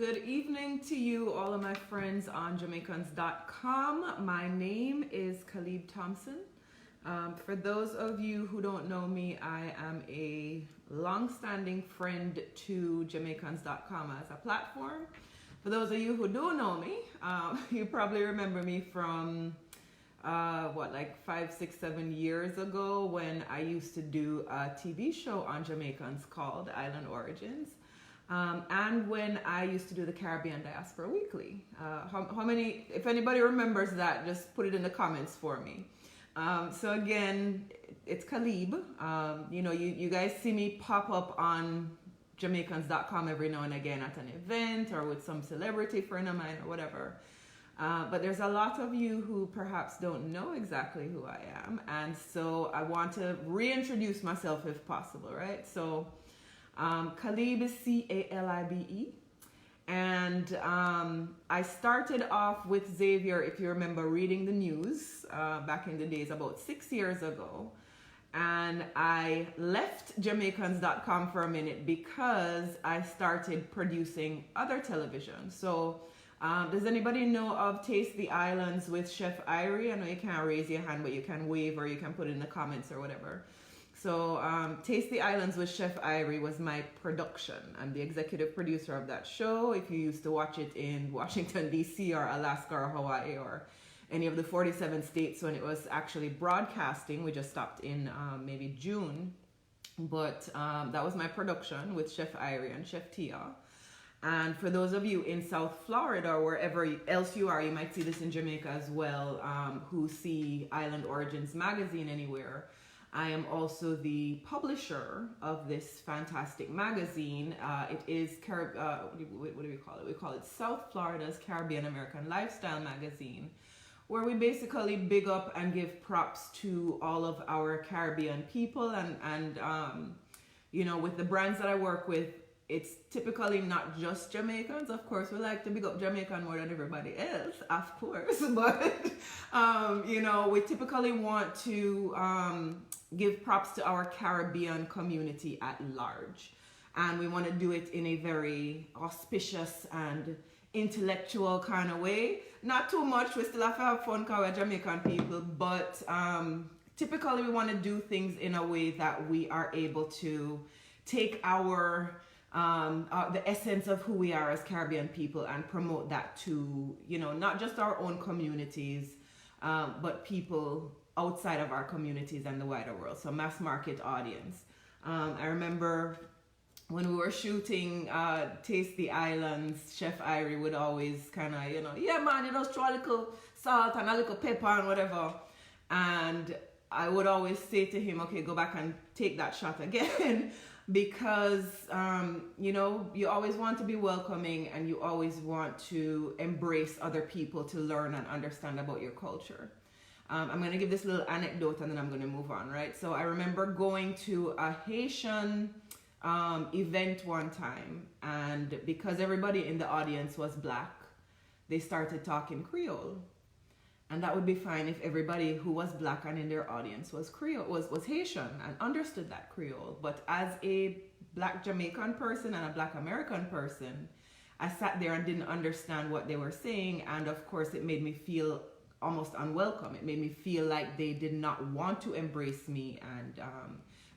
Good evening to you, all of my friends on Jamaicans.com. My name is Calibe Thompson. For those of you who don't know me, I am a long-standing friend to Jamaicans.com as a platform. For those of you who do know me, you probably remember me from like 5, 6, 7 years ago when I used to do a TV show on Jamaicans called Island Origins. And when I used to do the Caribbean Diaspora Weekly. How many, if anybody remembers that, just put it in the comments for me. So again, it's Calibe. You guys see me pop up on Jamaicans.com every now and again at an event or with some celebrity friend of mine or whatever. But there's a lot of you who perhaps don't know exactly who I am. And so I want to reintroduce myself if possible, right? So Calibe is C-A-L-I-B-E, and I started off with Xavier, if you remember reading the news back in the days about 6 years ago, and I left Jamaicans.com for a minute because I started producing other television. So does anybody know of Taste the Islands with Chef Irie? I know you can't raise your hand, but you can wave or you can put it in the comments or whatever. So Taste the Islands with Chef Irie was my production. I'm the executive producer of that show. If you used to watch it in Washington, D.C. or Alaska or Hawaii or any of the 47 states when it was actually broadcasting, we just stopped in maybe June. But that was my production with Chef Irie and Chef Tia. And for those of you in South Florida or wherever else you are, you might see this in Jamaica as well, who see Island Origins magazine anywhere. I am also the publisher of this fantastic magazine. It is, what do we call it? We call it South Florida's Caribbean American Lifestyle Magazine, where we basically big up and give props to all of our Caribbean people. And with the brands that I work with, it's typically not just Jamaicans. Of course, we like to big up Jamaican more than everybody else, of course. But, we typically want to give props to our Caribbean community at large. And we want to do it in a very auspicious and intellectual kind of way. Not too much, we still have to have fun because we're Jamaican people, but typically we want to do things in a way that we are able to take our the essence of who we are as Caribbean people and promote that to, not just our own communities, but people outside of our communities and the wider world. So mass market audience. I remember when we were shooting Taste the Islands, Chef Irie would always kind of, yeah man, just throw a little salt and a little pepper and whatever. And I would always say to him, okay, go back and take that shot again. Because, you always want to be welcoming and you always want to embrace other people to learn and understand about your culture. I'm going to give this little anecdote and then I'm going to move on, right? So I remember going to a Haitian event one time, and because everybody in the audience was black, they started talking Creole. And that would be fine if everybody who was black and in their audience was Creole, was Haitian and understood that Creole. But as a black Jamaican person and a black American person, I sat there and didn't understand what they were saying. And of course, it made me feel almost unwelcome. It made me feel like they did not want to embrace me and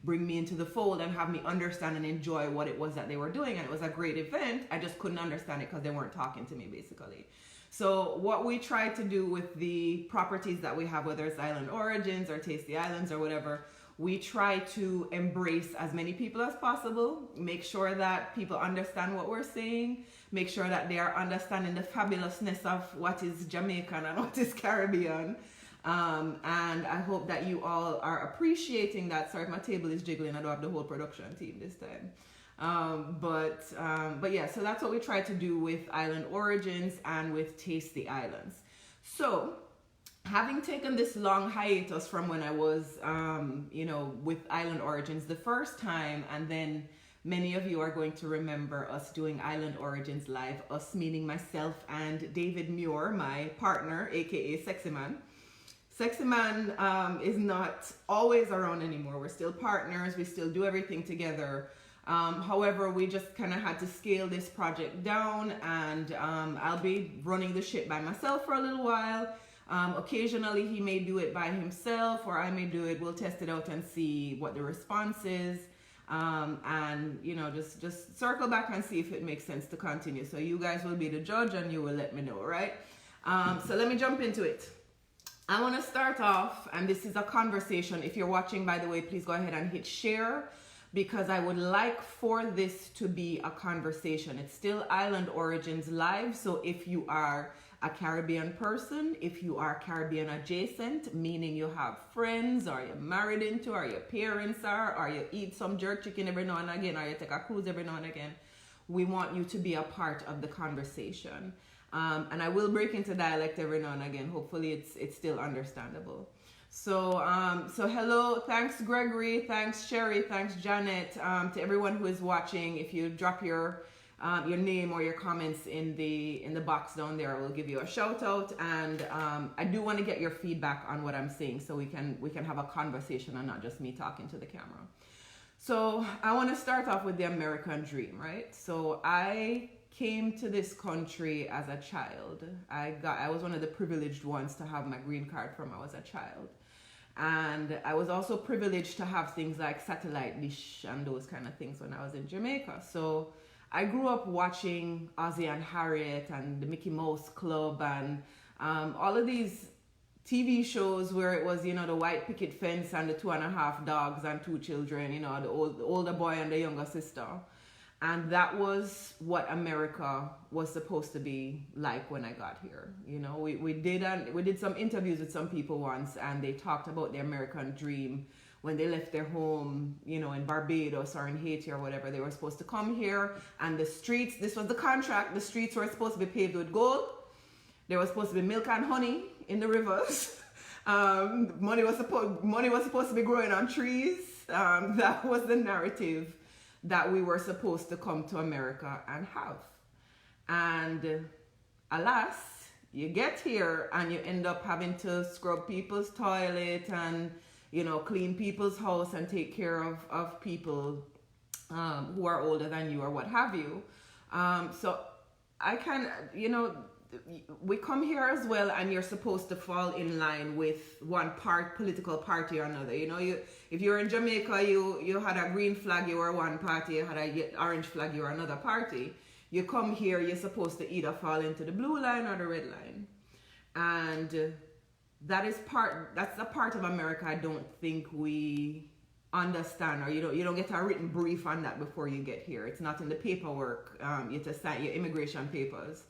bring me into the fold and have me understand and enjoy what it was that they were doing. And it was a great event. I just couldn't understand it because they weren't talking to me, basically. So what we try to do with the properties that we have, whether it's Island Origins or Taste the Islands or whatever, we try to embrace as many people as possible, make sure that people understand what we're saying, make sure that they are understanding the fabulousness of what is Jamaican and what is Caribbean. And I hope that you all are appreciating that. Sorry, my table is jiggling. I don't have the whole production team this time. But yeah, so that's what we try to do with Island Origins and with Taste the Islands. So having taken this long hiatus from when I was, with Island Origins the first time, and then many of you are going to remember us doing Island Origins live, us meaning myself and David Muir, my partner, aka Sexy Man. Sexy Man is not always around anymore. We're still partners. We still do everything together. However, we just kind of had to scale this project down, and I'll be running the shit by myself for a little while. Occasionally he may do it by himself, or I may do it. We'll test it out and see what the response is. And you know, just circle back and see if it makes sense to continue. So you guys will be the judge and you will let me know, right? So let me jump into it. I want to start off, and this is a conversation. If you're watching, by the way, please go ahead and hit share, because I would like for this to be a conversation. It's still Island Origins Live, so if you are a Caribbean person, if you are Caribbean adjacent, meaning you have friends, or you're married into, or your parents are, or you eat some jerk chicken every now and again, or you take a cruise every now and again, we want you to be a part of the conversation. And I will break into dialect every now and again. Hopefully it's still understandable. So hello, thanks Gregory, thanks Sherry, thanks Janet, to everyone who is watching. If you drop your name or your comments in the box down there, I will give you a shout out. And I do want to get your feedback on what I'm saying, so we can have a conversation and not just me talking to the camera. So I want to start off with the American dream, right? So I came to this country as a child. I was one of the privileged ones to have my green card from I was a child. And I was also privileged to have things like satellite dish and those kind of things when I was in Jamaica. So I grew up watching Ozzie and Harriet and the Mickey Mouse Club and all of these TV shows where it was, you know, the white picket fence and the 2.5 dogs and 2 children, you know, the older boy and the younger sister. And that was what America was supposed to be like when I got here. You know, we did some interviews with some people once, and they talked about the American dream when they left their home, you know, in Barbados or in Haiti or whatever. They were supposed to come here, and the streets, this was the contract, the streets were supposed to be paved with gold. There was supposed to be milk and honey in the rivers. Money was supposed to be growing on trees. That was the narrative that we were supposed to come to America and have. And alas, you get here and you end up having to scrub people's toilet and, you know, clean people's house and take care of people who are older than you or what have you. So I can, you know, we come here as well, and you're supposed to fall in line with one political party or another. You know, if you're in Jamaica, you had a green flag, you were one party. You had a orange flag, you were another party. You come here, you're supposed to either fall into the blue line or the red line, and that's a part of America I don't think we understand, or you don't get a written brief on that before you get here. It's not in the paperwork. You have to sign your immigration papers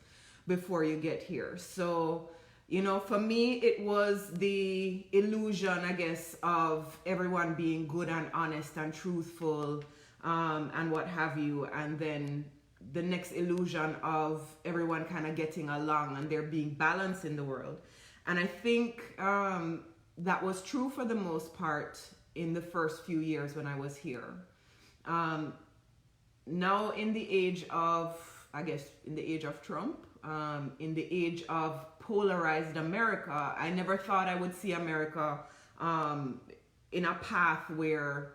before you get here. So, you know, for me, it was the illusion, I guess, of everyone being good and honest and truthful, and what have you. And then the next illusion of everyone kind of getting along and there being balance in the world. And I think that was true for the most part in the first few years when I was here. Now in the age of, I guess, in the age of Trump, in the age of polarized America, I never thought I would see America in a path where,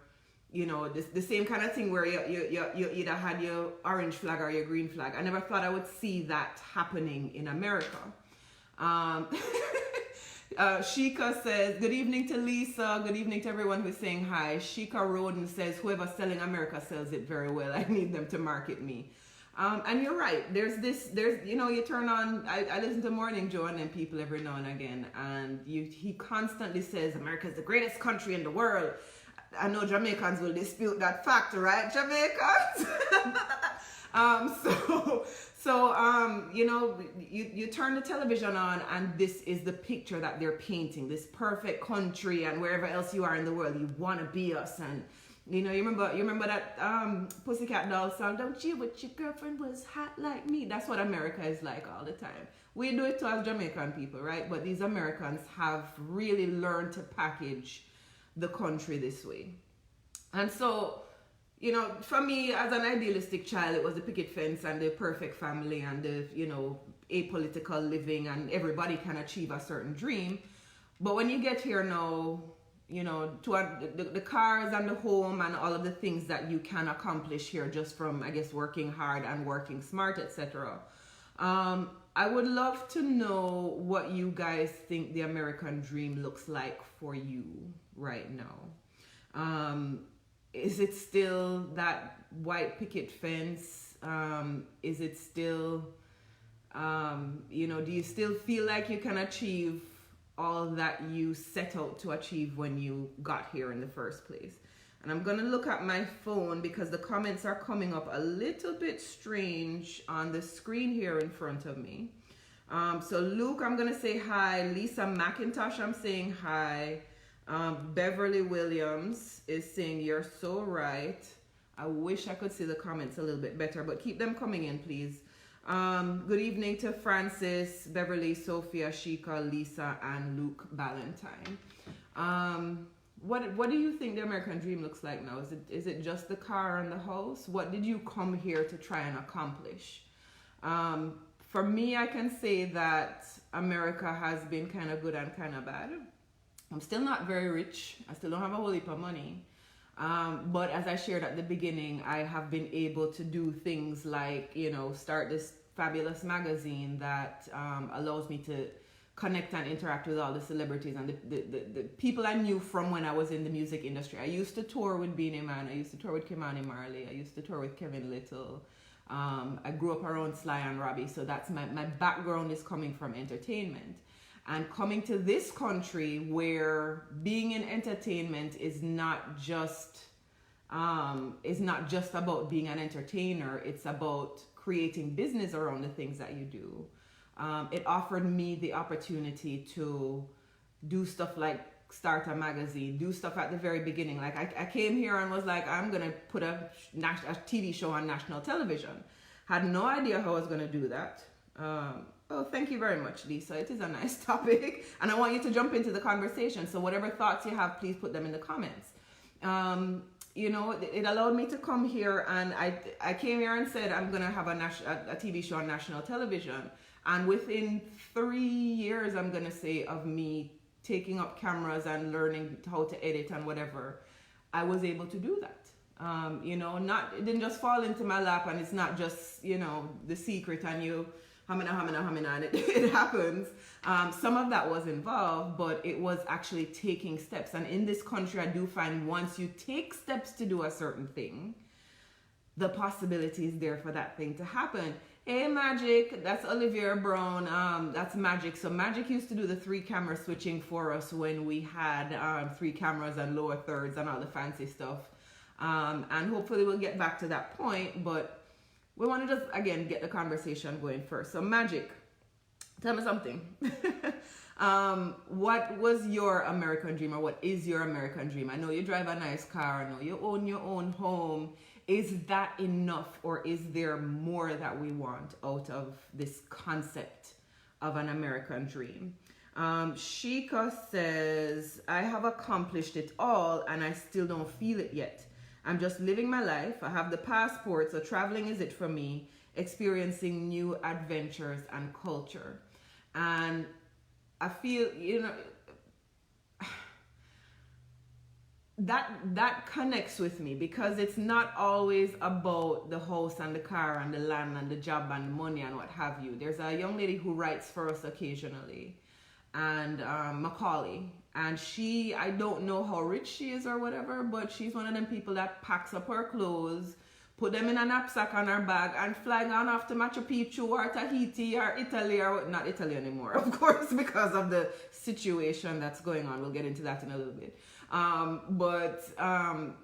you know, the same kind of thing where you either had your orange flag or your green flag. I never thought I would see that happening in America. Shika says, good evening to Lisa. Good evening to everyone who's saying hi. Shika Roden says, whoever's selling America sells it very well. I need them to market me. And you're right. There's, you know, you turn on, I listen to Morning Joe and then people every now and again, and he constantly says, America is the greatest country in the world. I know Jamaicans will dispute that fact, right? Jamaicans? You know, you turn the television on and this is the picture that they're painting, this perfect country, and wherever else you are in the world, you want to be us. And you know, you remember that Pussycat Doll song, don't you wish your girlfriend was hot like me? That's what America is like all the time. We do it to us Jamaican people, right? But these Americans have really learned to package the country this way. And so, you know, for me as an idealistic child, it was the picket fence and the perfect family and the, you know, apolitical living, and everybody can achieve a certain dream. But when you get here now, you know, to the cars and the home and all of the things that you can accomplish here just from, I guess, working hard and working smart, etc. I would love to know what you guys think the American dream looks like for you right now. Is it still that white picket fence? Is it still, you know, do you still feel like you can achieve all that you set out to achieve when you got here in the first place? And I'm gonna look at my phone because the comments are coming up a little bit strange on the screen here in front of me. So Luke, I'm gonna say hi. Lisa McIntosh, I'm saying hi. Beverly Williams is saying you're so right. I wish I could see the comments a little bit better, but keep them coming in, please. Good evening to Francis, Beverly, Sophia, Shika, Lisa, and Luke Ballantyne. What do you think the American dream looks like now? Is it just the car and the house? What did you come here to try and accomplish? For me, I can say that America has been kind of good and kind of bad. I'm still not very rich. I still don't have a whole heap of money. But as I shared at the beginning, I have been able to do things like, you know, start this fabulous magazine that allows me to connect and interact with all the celebrities and the people I knew from when I was in the music industry. I used to tour with Beanie Man. I used to tour with Kimani Marley. I used to tour with Kevin Little. I grew up around Sly and Robbie. So that's my background is coming from entertainment. And coming to this country where being in entertainment is not just about being an entertainer. It's about creating business around the things that you do. It offered me the opportunity to do stuff like start a magazine, do stuff at the very beginning. Like I came here and was like, I'm going to put a TV show on national television. Had no idea how I was going to do that. Oh, thank you very much, Lisa. It is a nice topic. And I want you to jump into the conversation. So whatever thoughts you have, please put them in the comments. You know, it allowed me to come here, and I came here and said, I'm going to have a TV show on national television. And within 3 years, I'm going to say, of me taking up cameras and learning how to edit and whatever, I was able to do that. You know, it didn't just fall into my lap, and it's not just, you know, the secret and you hamina, and it happens. Some of that was involved, but it was actually taking steps. And in this country, I do find once you take steps to do a certain thing, the possibility is there for that thing to happen. Hey, Magic, that's Olivia Brown. That's Magic. So Magic used to do the 3-camera switching for us when we had 3 cameras and lower thirds and all the fancy stuff. And hopefully we'll get back to that point, but we want to just, again, get the conversation going first. So Magic, tell me something. What was your American dream, or what is your American dream? I know you drive a nice car. I know you own your own home. Is that enough, or is there more that we want out of this concept of an American dream? Shika says, I have accomplished it all and I still don't feel it yet. I'm just living my life. I have the passport, so traveling is it for me, experiencing new adventures and culture. And I feel, you know, that connects with me, because it's not always about the house and the car and the land and the job and the money and what have you. There's a young lady who writes for us occasionally, and Macaulay, and I don't know how rich she is or whatever, but she's one of them people that packs up her clothes, put them in a knapsack on her bag, and fly on off to Machu Picchu or Tahiti or Italy, or not Italy anymore, of course, because of the situation that's going on. We'll get into that in a little bit.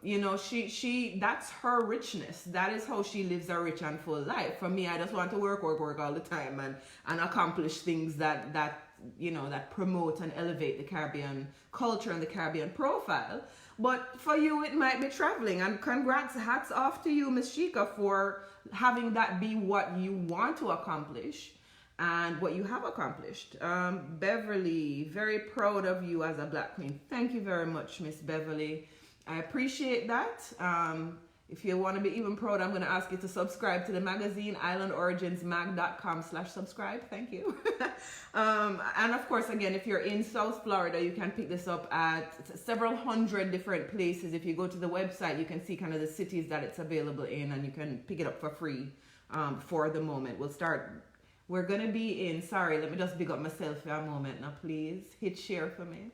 You know, she that's her richness. That is how she lives a rich and full life. For me, I just want to work all the time and accomplish things that you know, that promote and elevate the Caribbean culture and the Caribbean profile. But for you, it might be traveling. And congrats, hats off to you, Miss Shika, for having that be what you want to accomplish and what you have accomplished. Beverly, very proud of you as a Black Queen. Thank you very much, Miss Beverly. I appreciate that. if you want to be even proud, I'm going to ask you to subscribe to the magazine, islandoriginsmag.com/subscribe. Thank you. And of course, again, if you're in South Florida, you can pick this up at several hundred different places. If you go to the website, you can see kind of the cities that it's available in, and you can pick it up for free for the moment. We're going to be in, sorry, let me just big up myself for a moment now, please. Hit share for me.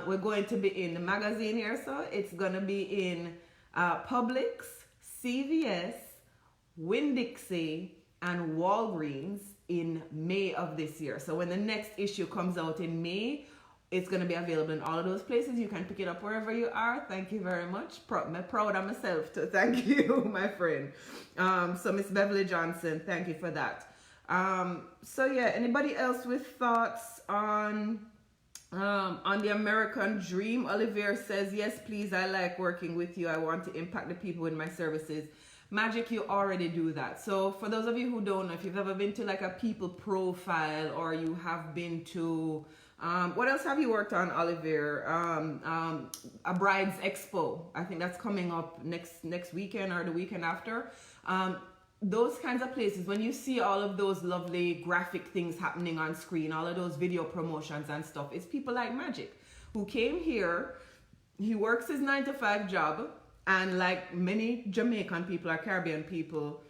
We're going to be in the magazine here, so it's going to be in Publix, CVS, Winn-Dixie, and Walgreens in May of this year. So when the next issue comes out in May, it's going to be available in all of those places. You can pick it up wherever you are. Thank you very much. I'm proud of myself to thank you, my friend. So Miss Beverly Johnson, thank you for that. So yeah, anybody else with thoughts on the American dream? Olivier says, yes, please. I like working with you. I want to impact the people with my services. Magic, you already do that. So for those of you who don't know, if you've ever been to like a people profile, or you have been to, what else have you worked on, Olivier? A bride's expo. I think that's coming up next weekend or the weekend after. Those kinds of places, when you see all of those lovely graphic things happening on screen, all of those video promotions and stuff, it's people like Magic who came here. He works his 9-to-5 job, and like many Jamaican people or Caribbean people,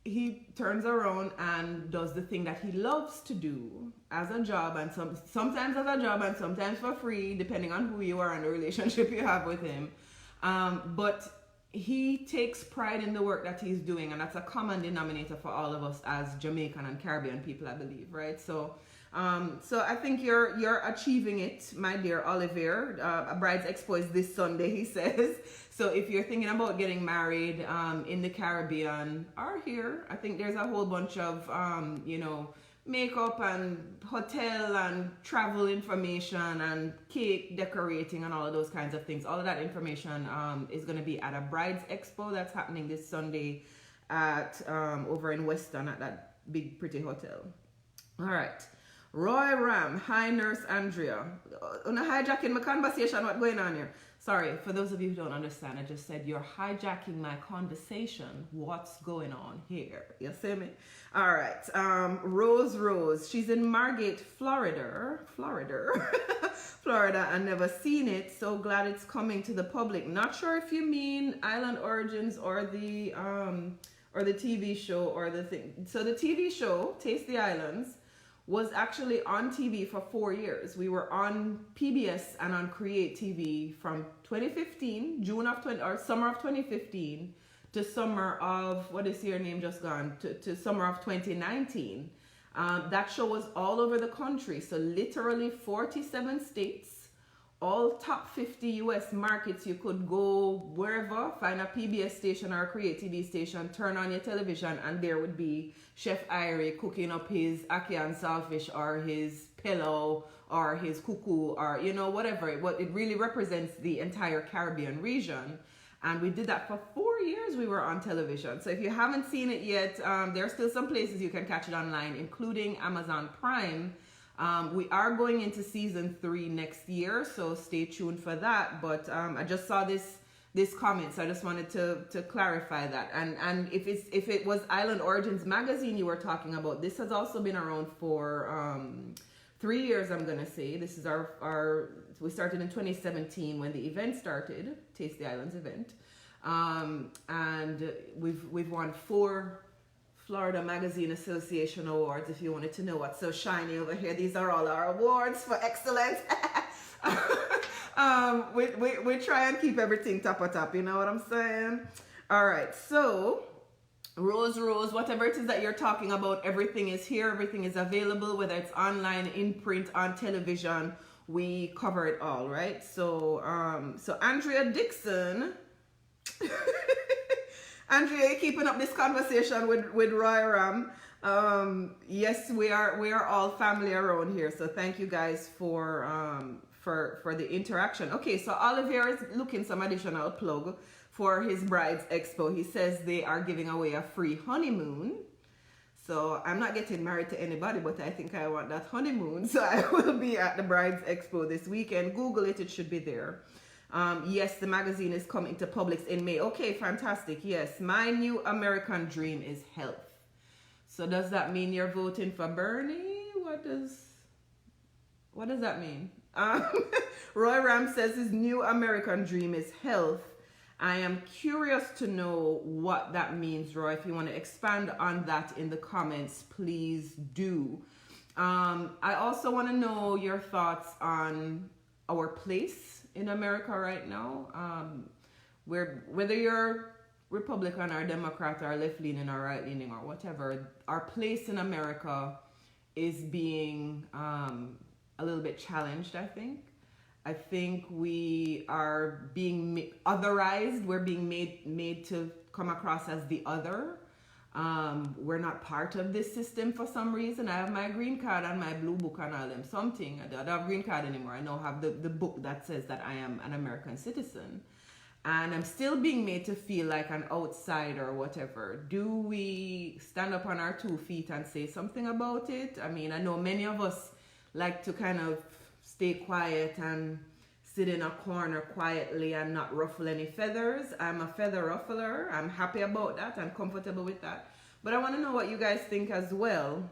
he turns around and does the thing that he loves to do as a job, and sometimes as a job and sometimes for free, depending on who you are and the relationship you have with him. But he takes pride in the work that he's doing, and that's a common denominator for all of us as Jamaican and Caribbean people, I believe, right? So I think you're achieving it, my dear Olivier. A bride's expo is this Sunday, he says. So if you're thinking about getting married in the Caribbean or here, I think there's a whole bunch of makeup and hotel and travel information and cake decorating and all of those kinds of things. All of that information is going to be at a bride's expo that's happening this Sunday at over in Weston at that big pretty hotel. All right. Roy Ram, hi Nurse Andrea. Hijacking my conversation, what's going on here? Sorry, for those of you who don't understand, I just said you're hijacking my conversation. What's going on here? You see me? All right. Rose, she's in Margate, Florida, and never seen it. So glad it's coming to the public. Not sure if you mean Island Origins or the TV show or the thing. So the TV show, Taste the Islands, was actually on TV for 4 years. We were on PBS and on Create TV from 2015, summer of 2015 to summer of, what is your name just gone, to summer of 2019. That show was all over the country. So literally 47 states, all top 50 US markets. You could go wherever, find a PBS station or a Create TV station, turn on your television, and there would be Chef Irie cooking up his ackee and saltfish or his pillow or his cuckoo or, whatever. It really represents the entire Caribbean region. And we did that for 4 years. We were on television. So if you haven't seen it yet, there are still some places you can catch it online, including Amazon Prime. We are going into season 3 next year, so stay tuned for that. But I just saw this comment, so I just wanted to clarify that. And if it was Island Origins magazine you were talking about, this has also been around for 3 years, I'm gonna say. This is we started in 2017 when the event started, Taste the Islands event, and we've won 4 Florida Magazine Association awards. If you wanted to know what's so shiny over here, these are all our awards for excellence. We try and keep everything top of top, you know what I'm saying? All right, so Rose, whatever it is that you're talking about, everything is here, everything is available, whether it's online, in print, on television, we cover it all, right? So Andrea Dixon, Andrea, you're keeping up this conversation with Roy Ram. Yes, we are all family around here, so thank you guys for the interaction. Okay, so Olivier is looking some additional plug for his bride's expo. He says they are giving away a free honeymoon. So I'm not getting married to anybody, but I think I want that honeymoon. So I will be at the bride's expo this weekend. Google it, it should be there. Yes, the magazine is coming to Publix in May. Okay, fantastic. Yes, my new American dream is health. So does that mean you're voting for Bernie? What does that mean? Roy Ram says his new American dream is health. I am curious to know what that means, Roy. If you want to expand on that in the comments, please do. I also want to know your thoughts on our place in America right now. Whether you're Republican or Democrat or left-leaning or right-leaning or whatever, our place in America is being a little bit challenged, I think. I think we are being otherized. We're being made to come across as the other. We're not part of this system for some reason. I have my green card and my blue book and all them something. I don't have green card anymore. I now have the book that says that I am an American citizen. And I'm still being made to feel like an outsider or whatever. Do we stand up on our 2 feet and say something about it? I mean, I know many of us like to kind of stay quiet and sit in a corner quietly and not ruffle any feathers. I'm a feather ruffler. I'm happy about that. I'm comfortable with that. But I want to know what you guys think as well.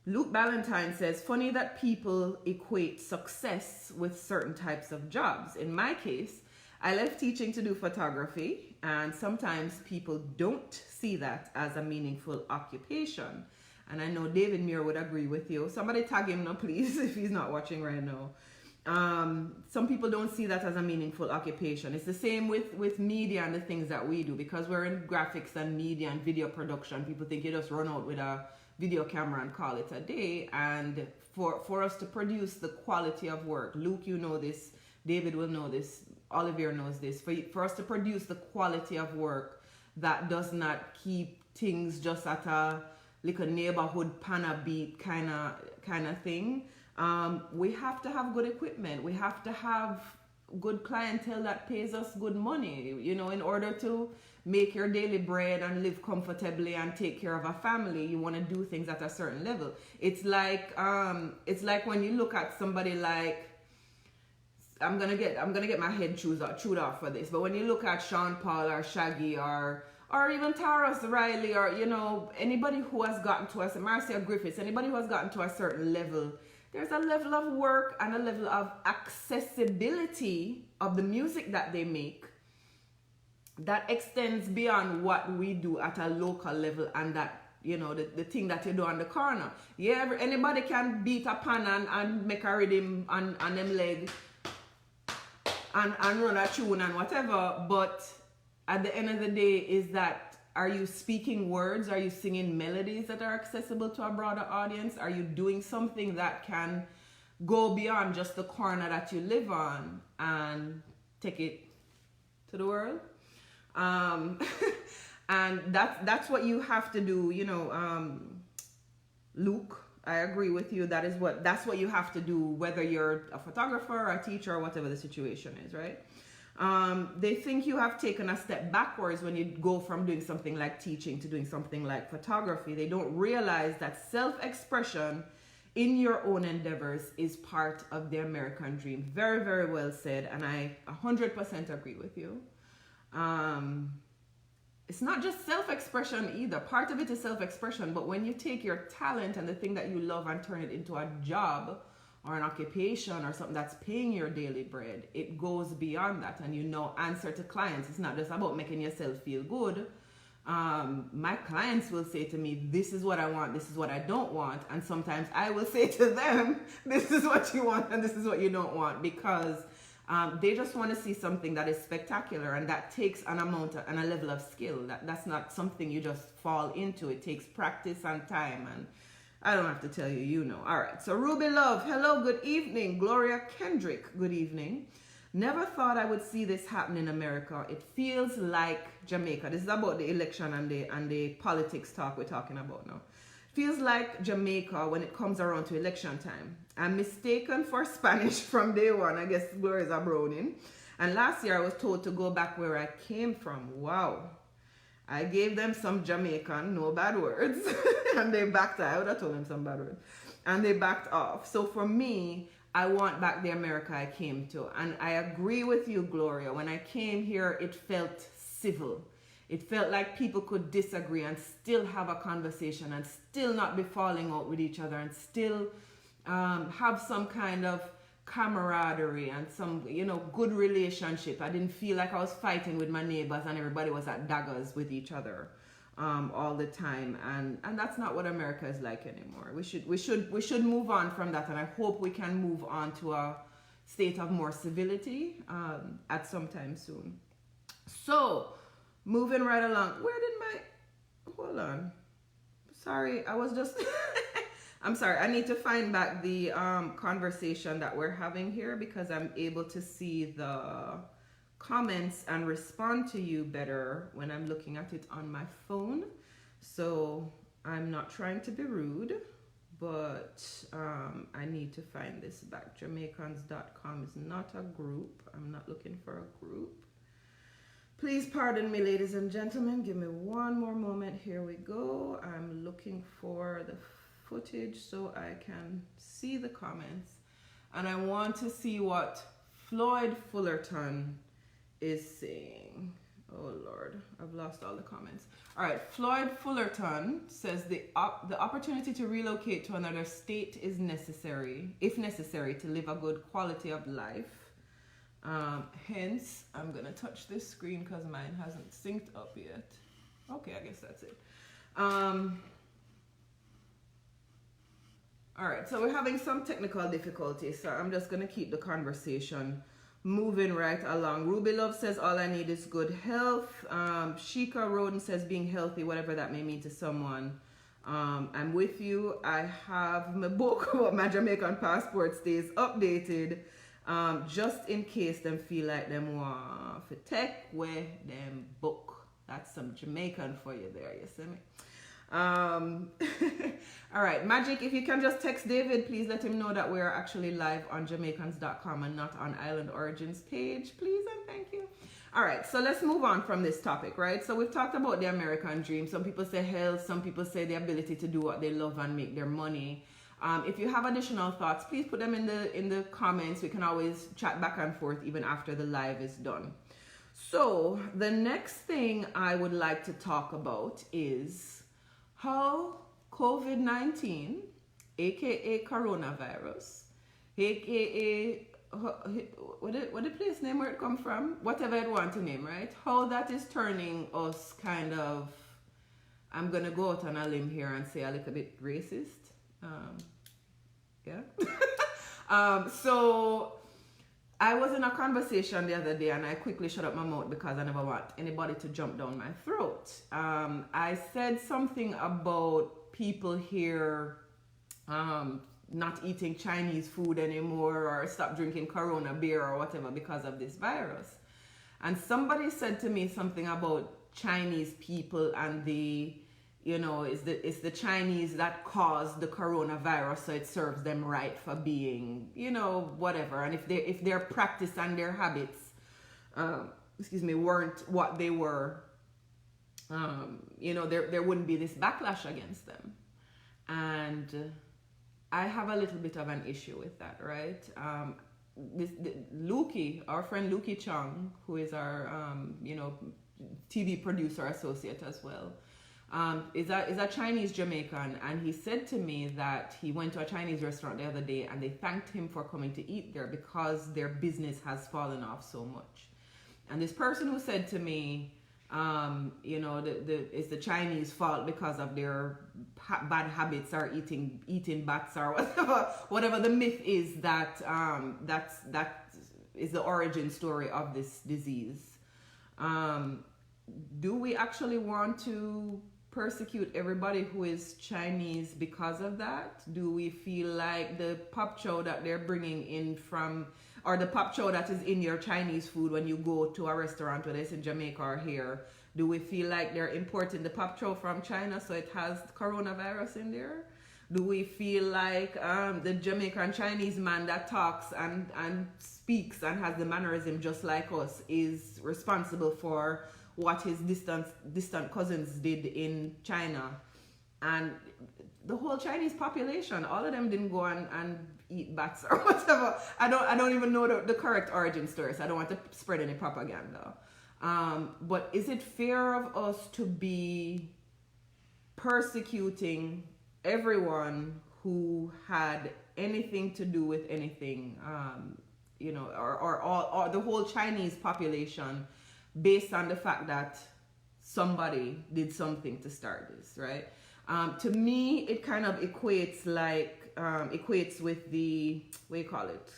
Luke Ballantyne says, funny that people equate success with certain types of jobs. In my case, I left teaching to do photography, and sometimes people don't see that as a meaningful occupation. And I know David Muir would agree with you. Somebody tag him now, please, if he's not watching right now. Some people don't see that as a meaningful occupation. It's the same with media and the things that we do. Because we're in graphics and media and video production, people think you just run out with a video camera and call it a day. And for us to produce the quality of work, Luke, you know this, David will know this, Olivier knows this, for us to produce the quality of work that does not keep things just at a little neighborhood panna beat kind of thing, we have to have good equipment. We have to have good clientele that pays us good money, you know, in order to make your daily bread and live comfortably and take care of a family. You want to do things at a certain level. It's like when you look at somebody like, I'm gonna get my head chewed off for this, but when you look at Sean Paul or Shaggy or even Taras Riley, or, you know, anybody who has gotten to us, Marcia Griffiths, anybody who has gotten to a certain level, there's a level of work and a level of accessibility of the music that they make that extends beyond what we do at a local level, and that, you know, the thing that you do on the corner. Yeah, anybody can beat a pan and make a rhythm on them leg and run a tune and whatever, but at the end of the day, is that, are you speaking words? Are you singing melodies that are accessible to a broader audience? Are you doing something that can go beyond just the corner that you live on and take it to the world? And that's what you have to do, you know. Luke, I agree with you. That's what you have to do, whether you're a photographer or a teacher or whatever the situation is, right? They think you have taken a step backwards when you go from doing something like teaching to doing something like photography. They don't realize that self-expression in your own endeavors is part of the American dream. Very, very well said, and I 100% agree with you. It's not just self-expression either. Part of it is self-expression, but when you take your talent and the thing that you love and turn it into a job or an occupation or something that's paying your daily bread, it goes beyond that, and you know, answer to clients. It's not just about making yourself feel good. My clients will say to me, this is what I want, this is what I don't want, and sometimes I will say to them, this is what you want and this is what you don't want, because they just want to see something that is spectacular, and that takes an amount and a level of skill. That's not something you just fall into. It takes practice and time, and I don't have to tell you, you know. All right, so Ruby Love, hello, good evening. Gloria Kendrick, good evening. Never thought I would see this happen in America. It feels like Jamaica. This is about the election and the politics talk we're talking about now. Feels like Jamaica when it comes around to election time. I'm mistaken for Spanish from day one. I guess Gloria's a Browning. And last year I was told to go back where I came from. Wow. I gave them some Jamaican, no bad words, and they backed out. I would have told them some bad words. And they backed off. So for me, I want back the America I came to. And I agree with you, Gloria. When I came here, it felt civil. It felt like people could disagree and still have a conversation and still not be falling out with each other and still have some kind of camaraderie and some, good relationship. I didn't feel like I was fighting with my neighbors and everybody was at daggers with each other all the time, and that's not what America is like anymore. We should move on from that, and I hope we can move on to a state of more civility at some time soon. So moving right along, hold on, sorry, I was just I'm sorry, I need to find back the conversation that we're having here because I'm able to see the comments and respond to you better when I'm looking at it on my phone. So I'm not trying to be rude, but I need to find this back. Jamaicans.com is not a group. I'm not looking for a group. Please pardon me, ladies and gentlemen. Give me one more moment. Here we go. I'm looking for the footage so I can see the comments. And I want to see what Floyd Fullerton is saying. Oh Lord, I've lost all the comments. All right, Floyd Fullerton says the opportunity to relocate to another state is necessary, if necessary, to live a good quality of life. Hence, I'm gonna touch this screen because mine hasn't synced up yet. Okay, I guess that's it. All right, so we're having some technical difficulties, so I'm just gonna keep the conversation moving right along. Ruby Love says, all I need is good health. Sheikah Roden says, being healthy, whatever that may mean to someone. I'm with you. I have my book about my Jamaican passport stays updated, just in case them feel like them want to take where them book. That's some Jamaican for you there, you see me? All right, Magic, if you can just text David, please let him know that we're actually live on Jamaicans.com and not on Island Origins page, please and thank you. All right, so let's move on from this topic, right? So we've talked about the American dream. Some people say health, some people say the ability to do what they love and make their money. If you have additional thoughts, please put them in the comments. We can always chat back and forth even after the live is done. So the next thing I would like to talk about is how COVID-19, aka coronavirus, aka what the place name where it come from, whatever I want to name, right? How that is turning us kind of, I'm gonna go out on a limb here and say a little bit racist. So I was in a conversation the other day and I quickly shut up my mouth because I never want anybody to jump down my throat. I said something about people here not eating Chinese food anymore or stop drinking Corona beer or whatever because of this virus. And somebody said to me something about Chinese people and it's the Chinese that caused the coronavirus, so it serves them right for being, whatever. And if their practice and their habits, weren't what they were, there wouldn't be this backlash against them. And I have a little bit of an issue with that, right? Lukey, our friend Lukey Chung, who is our, TV producer associate as well, is a Chinese Jamaican, and he said to me that he went to a Chinese restaurant the other day and they thanked him for coming to eat there because their business has fallen off so much. And this person who said to me, it's the Chinese fault because of their bad habits or eating bats or whatever the myth is that that is the origin story of this disease. Do we actually want to persecute everybody who is Chinese because of that? Do we feel like the pop chow that they're bringing in from, or the pop chow that is in your Chinese food when you go to a restaurant, whether it's in Jamaica or here, do we feel like they're importing the pop chow from China so it has coronavirus in there? Do we feel like the Jamaican Chinese man that talks and speaks and has the mannerism just like us is responsible for what his distant cousins did in China? And the whole Chinese population, all of them didn't go and eat bats or whatever. I don't even know the correct origin story, so I don't want to spread any propaganda. But is it fair of us to be persecuting everyone who had anything to do with anything, or the whole Chinese population, based on the fact that somebody did something to start this, right? To me, it kind of equates with the, what do you call it,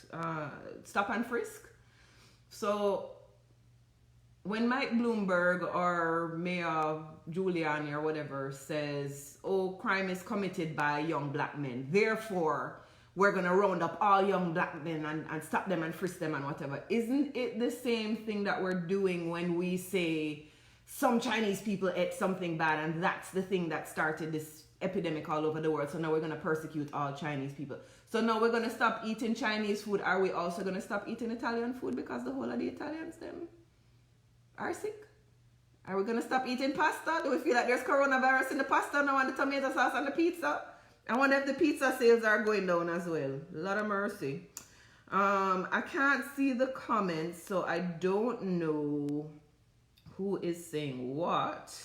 stop and frisk. So when Mike Bloomberg or Mayor Giuliani or whatever says, oh, crime is committed by young black men, therefore we're going to round up all young black men and stop them and frisk them and whatever, isn't it the same thing that we're doing when we say some Chinese people ate something bad and that's the thing that started this epidemic all over the world, so now we're going to persecute all Chinese people? So now we're going to stop eating Chinese food. Are we also going to stop eating Italian food because the whole of the Italians them are sick? Are we going to stop eating pasta? Do we feel like there's coronavirus in the pasta now and the tomato sauce and the pizza? I wonder if the pizza sales are going down as well. A lot of mercy. I can't see the comments, so I don't know who is saying what.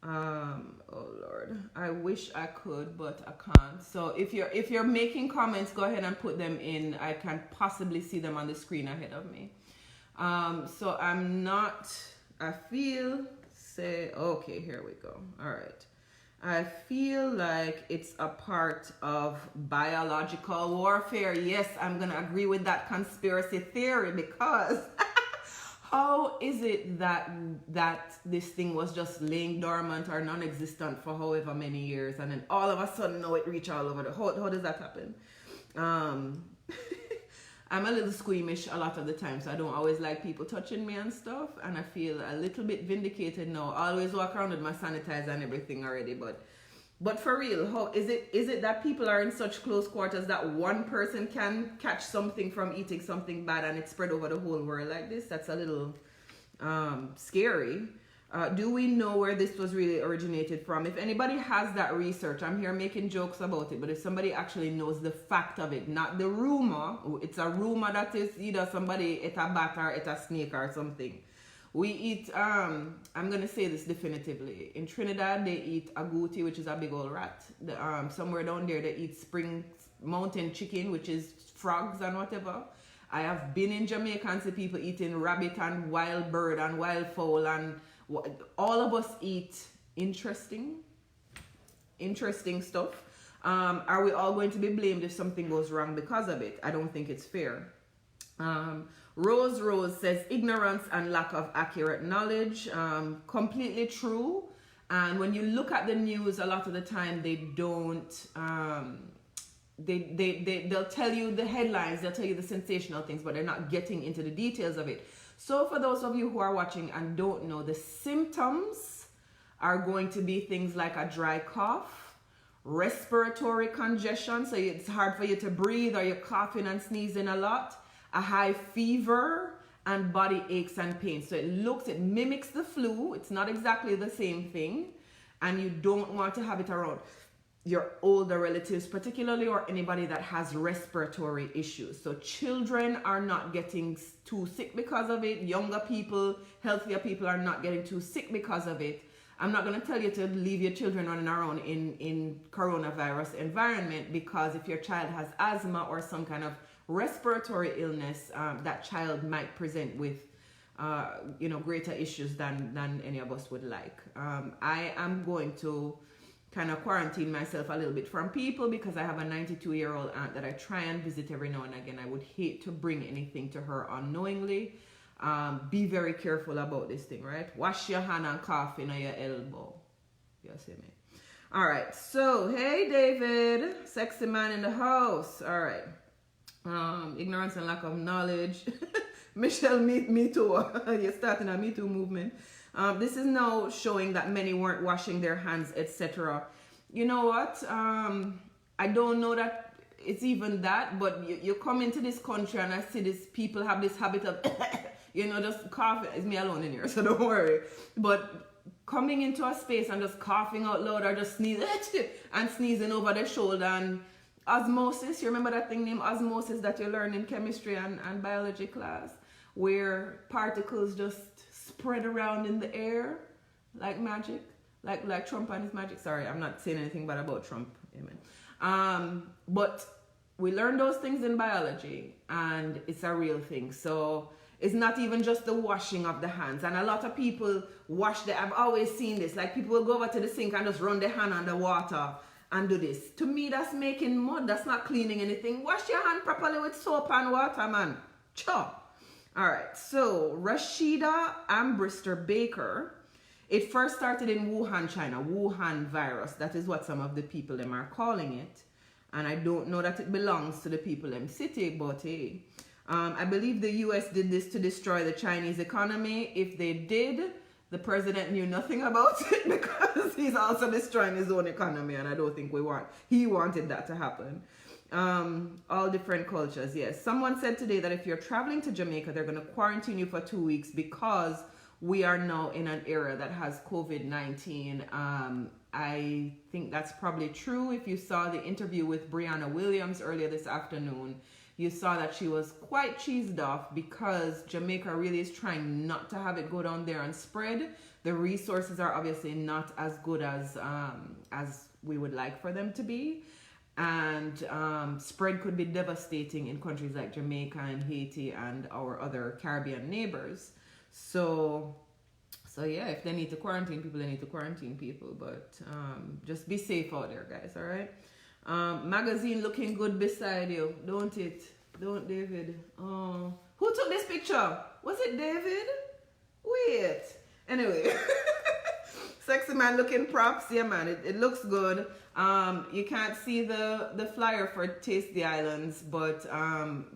Oh Lord, I wish I could, but I can't. So if you're making comments, go ahead and put them in. I can possibly see them on the screen ahead of me. So okay, here we go. All right. I feel like it's a part of biological warfare. Yes, I'm going to agree with that conspiracy theory, because how is it that this thing was just laying dormant or non-existent for however many years, and then all of a sudden now it reached all over how does that happen? I'm a little squeamish a lot of the time, so I don't always like people touching me and stuff, and I feel a little bit vindicated now. I always walk around with my sanitizer and everything already, but for real, how is it that people are in such close quarters that one person can catch something from eating something bad and it spread over the whole world like this? That's a little scary. Do we know where this was really originated from? If anybody has that research, I'm here making jokes about it, but if somebody actually knows the fact of it, not the rumor, it's a rumor that is either somebody ate a bat or ate a snake or something. We eat, I'm going to say this definitively. In Trinidad, they eat agouti, which is a big old rat. Somewhere down there, they eat spring mountain chicken, which is frogs and whatever. I have been in Jamaica and see people eating rabbit and wild bird and wild fowl, and all of us eat interesting stuff. Are we all going to be blamed if something goes wrong because of it? I don't think it's fair. Rose says ignorance and lack of accurate knowledge. Completely true. And when you look at the news, a lot of the time they don't. They'll tell you the headlines, they'll tell you the sensational things, but they're not getting into the details of it. So for those of you who are watching and don't know, the symptoms are going to be things like a dry cough, respiratory congestion, so it's hard for you to breathe, or you're coughing and sneezing a lot, a high fever, and body aches and pains. So it mimics the flu. It's not exactly the same thing, and you don't want to have it around your older relatives particularly, or anybody that has respiratory issues. So children are not getting too sick because of it. Younger people, healthier people are not getting too sick because of it. I'm not going to tell you to leave your children running around in coronavirus environment, because if your child has asthma or some kind of respiratory illness, that child might present with greater issues than any of us would like. I am going to kind of quarantine myself a little bit from people, because I have a 92-year-old aunt that I try and visit every now and again. I would hate to bring anything to her unknowingly. Be very careful about this thing, right? Wash your hand and cough in your elbow. You see me? All right. So, hey, David, sexy man in the house. All right. Ignorance and lack of knowledge. Michelle, me too. You're starting a Me Too movement. This is now showing that many weren't washing their hands, etc. You know what? I don't know that it's even that, but you come into this country and I see these people have this habit of, just coughing. It's me alone in here, so don't worry. But coming into a space and just coughing out loud or just sneezing and sneezing over their shoulder. And osmosis, you remember that thing named osmosis that you learn in chemistry and biology class, where particles just spread around in the air like magic, like Trump and his magic. Sorry, I'm not saying anything bad about Trump. Amen. But we learn those things in biology, and it's a real thing. So it's not even just the washing of the hands. And a lot of people I've always seen this. Like, people will go over to the sink and just run their hand under water and do this. To me, that's making mud. That's not cleaning anything. Wash your hand properly with soap and water, man. Chop. All right. So Rashida Ambrister Baker. It first started in Wuhan, China. Wuhan virus. That is what some of the people them are calling it. And I don't know that it belongs to the people in city, but hey. I believe the US did this to destroy the Chinese economy. If they did, the president knew nothing about it, because he's also destroying his own economy, and I don't think he wanted that to happen. All different cultures, yes. Someone said today that if you're traveling to Jamaica, they're going to quarantine you for 2 weeks because we are now in an era that has COVID-19. I think that's probably true. If you saw the interview with Braina Williams earlier this afternoon, you saw that she was quite cheesed off because Jamaica really is trying not to have it go down there and spread. The resources are obviously not as good as we would like for them to be. And spread could be devastating in countries like Jamaica and Haiti and our other Caribbean neighbors. So yeah, if they need to quarantine people, they need to quarantine people. But just be safe out there, guys, all right? Magazine looking good beside you, don't it? Don't, David? Oh, who took this picture? Was it David? Wait. Anyway, sexy man looking props. Yeah, man, it looks good. You can't see the flyer for Taste the Islands, but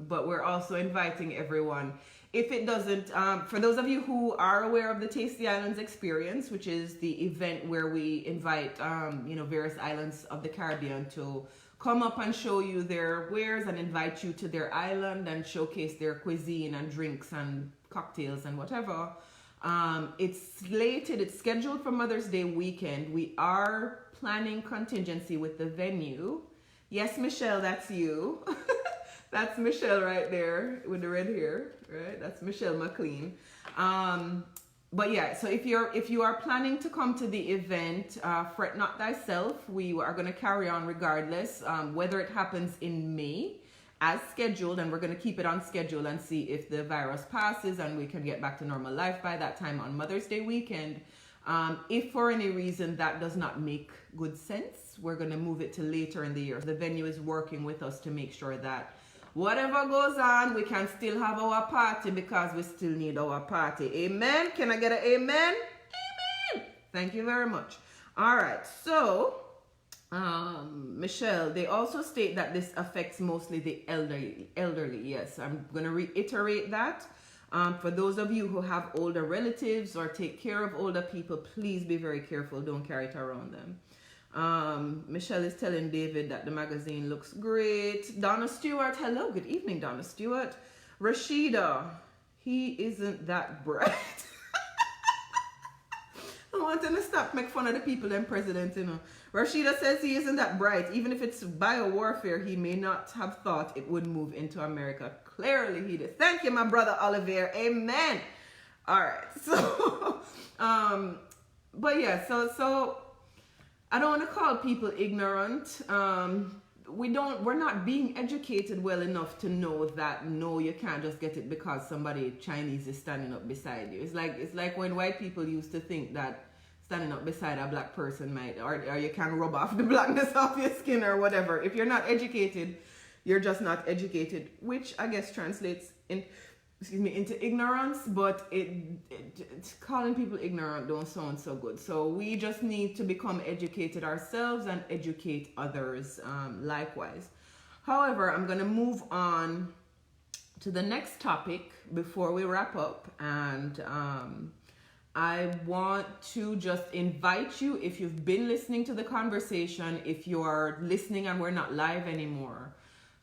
we're also inviting everyone. If it doesn't, for those of you who are aware of the Taste the Islands experience, which is the event where we invite, various islands of the Caribbean to come up and show you their wares and invite you to their island and showcase their cuisine and drinks and cocktails and whatever. It's scheduled for Mother's Day weekend. We are planning contingency with the venue. Yes, Michelle, that's you. That's Michelle right there with the red hair, right? That's Michelle McLean. But yeah, so if you are planning to come to the event, fret not thyself. We are going to carry on regardless, whether it happens in May as scheduled, and we're going to keep it on schedule and see if the virus passes and we can get back to normal life by that time on Mother's Day weekend. If for any reason that does not make good sense, we're going to move it to later in the year. The venue is working with us to make sure that whatever goes on, we can still have our party because we still need our party. Amen? Can I get an amen? Amen. Thank you very much. All right. So, Michelle, they also state that this affects mostly the elderly. Yes, I'm going to reiterate that. For those of you who have older relatives or take care of older people, please be very careful. Don't carry it around them. Michelle is telling David that the magazine looks great. Donna Stewart, hello, good evening, Donna Stewart. Rashida, he isn't that bright. I want them to stop make fun of the people and president, you know. Rashida says he isn't that bright. Even if it's bio-warfare, he may not have thought it would move into America. Clearly he did. Thank you, my brother Olivier. Amen. All right. So, but yeah, so I don't want to call people ignorant. We're not being educated well enough to know that no, you can't just get it because somebody Chinese is standing up beside you. It's like when white people used to think that standing up beside a black person might, or you can rub off the blackness off your skin or whatever. If you're not educated, you're just not educated, which I guess translates into ignorance, but calling people ignorant don't sound so good. So we just need to become educated ourselves and educate others likewise. However, I'm going to move on to the next topic before we wrap up, and I want to just invite you, if you've been listening to the conversation, if you're listening and we're not live anymore,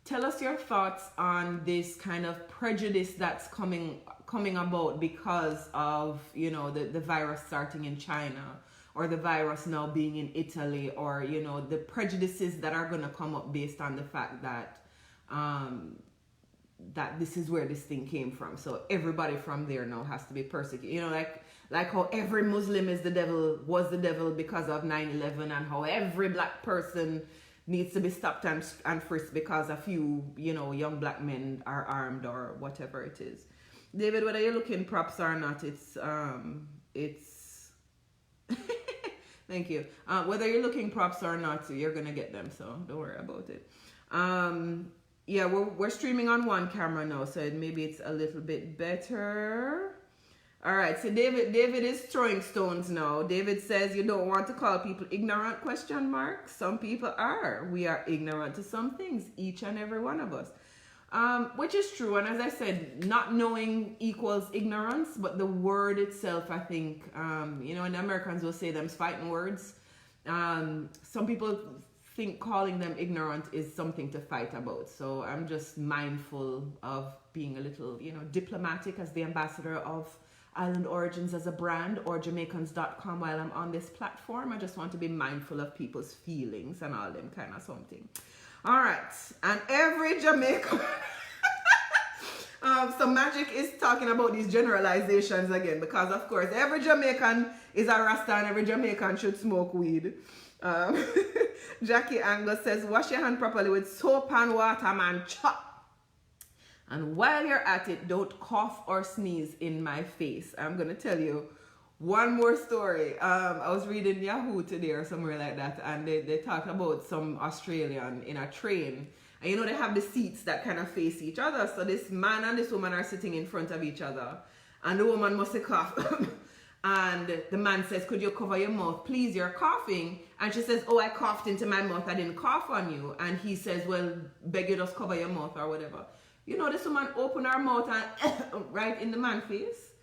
tell us your thoughts on this kind of prejudice that's coming coming about because of, you know, the virus starting in China, or the virus now being in Italy, or, you know, the prejudices that are going to come up based on the fact that that this is where this thing came from. So everybody from there now has to be persecuted. You know, like how every Muslim was the devil because of 9/11, and how every black person needs to be stopped and frisked because a few, you know, young black men are armed or whatever it is. David, whether you're looking props or not, it's thank you. Whether you're looking props or not, you're gonna get them, so don't worry about it. Yeah, we're streaming on one camera now, so maybe it's a little bit better. All right, so David is throwing stones now. David says you don't want to call people ignorant, ? Some people are. We are ignorant to some things, each and every one of us. Which is true, and as I said, not knowing equals ignorance, but the word itself, I think, you know, and the Americans will say them's fighting words. Some people think calling them ignorant is something to fight about. So I'm just mindful of being a little, you know, diplomatic as the ambassador of Island Origins as a brand, or Jamaicans.com while I'm on this platform. I just want to be mindful of people's feelings and all them kind of something. All right, and every Jamaican... so Magic is talking about these generalizations again, because of course every Jamaican is a Rasta and every Jamaican should smoke weed. Jackie Angle says, wash your hand properly with soap and water, man, chop. And while you're at it, don't cough or sneeze in my face. I'm going to tell you one more story. I was reading Yahoo today or somewhere like that, and they talked about some Australian in a train. And you know, they have the seats that kind of face each other. So this man and this woman are sitting in front of each other, and the woman must have coughed. And the man says, could you cover your mouth? Please, you're coughing. And she says, oh, I coughed into my mouth. I didn't cough on you. And he says, well, beg you just cover your mouth or whatever. You know, this woman opened her mouth and right in the man's face.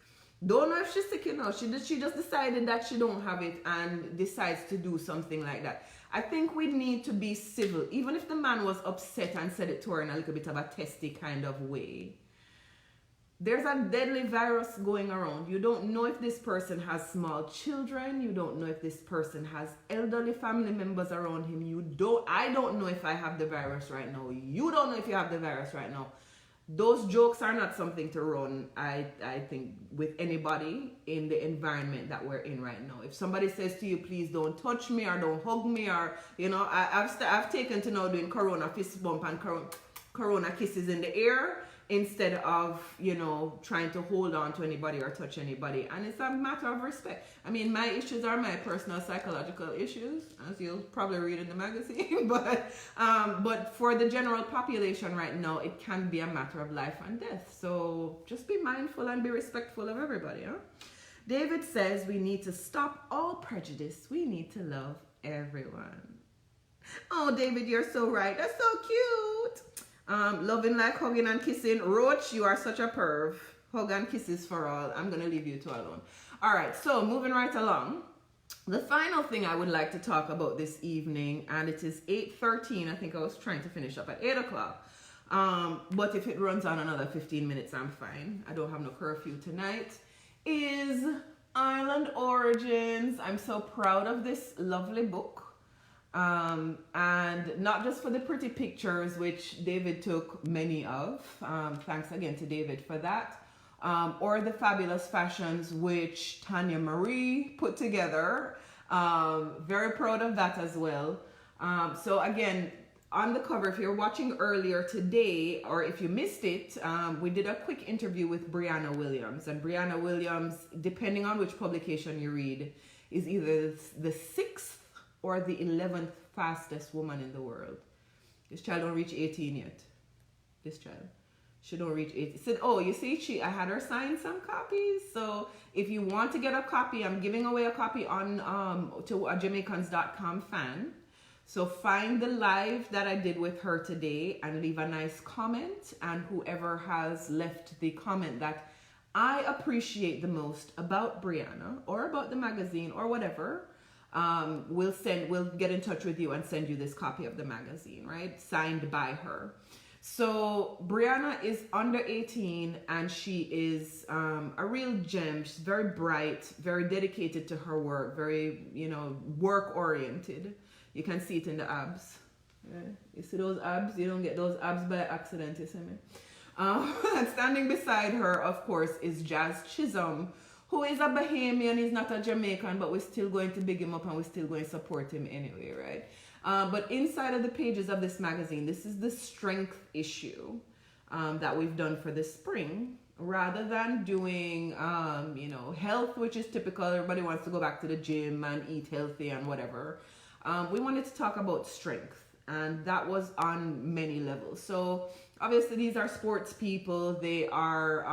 Don't know if she's sick, you know. She just decided that she don't have it and decides to do something like that. I think we need to be civil. Even if the man was upset and said it to her in a little bit of a testy kind of way. There's a deadly virus going around. You don't know if this person has small children. You don't know if this person has elderly family members around him. I don't know if I have the virus right now. You don't know if you have the virus right now. Those jokes are not something to run, I think, with anybody in the environment that we're in right now. If somebody says to you, please don't touch me or don't hug me, or, you know, I've taken to now doing corona fist bump and corona kisses in the air, instead of, you know, trying to hold on to anybody or touch anybody. And it's a matter of respect. I mean, my issues are my personal psychological issues, as you'll probably read in the magazine. But for the general population right now, it can be a matter of life and death. So just be mindful and be respectful of everybody. Huh? David says we need to stop all prejudice. We need to love everyone. Oh, David, you're so right. That's so cute. Loving like hugging and kissing. Roach, you are such a perv. Hug and kisses for all. I'm going to leave you two alone. All right, so moving right along. The final thing I would like to talk about this evening, and it is 8:13. I think I was trying to finish up at 8 o'clock. But if it runs on another 15 minutes, I'm fine. I don't have no curfew tonight. Is Island Origins. I'm so proud of this lovely book. And not just for the pretty pictures, which David took many of. Thanks again to David for that. Or the fabulous fashions which Tanya Marie put together. Very proud of that as well. So again, on the cover, if you're watching earlier today, or if you missed it, we did a quick interview with Braina Williams. And Braina Williams, depending on which publication you read, is either the 6th or the 11th fastest woman in the world. This child don't reach 18 yet. This child. She don't reach 18. Said, oh, you see, I had her sign some copies. So if you want to get a copy, I'm giving away a copy on to a Jamaicans.com fan. So find the live that I did with her today and leave a nice comment. And whoever has left the comment that I appreciate the most about Braina or about the magazine or whatever, we'll get in touch with you and send you this copy of the magazine, right? Signed by her. So Braina is under 18 and she is a real gem. She's very bright, very dedicated to her work, very, work oriented. You can see it in the abs. Yeah. You see those abs? You don't get those abs by accident, you see me? And standing beside her, of course, is Jazz Chisholm, who is a Bahamian. He's not a Jamaican, but we're still going to big him up and we're still going to support him anyway, right? But inside of the pages of this magazine, this is the strength issue that we've done for this spring. Rather than doing, health, which is typical, everybody wants to go back to the gym and eat healthy and whatever. We wanted to talk about strength, and that was on many levels. So obviously these are sports people. They are,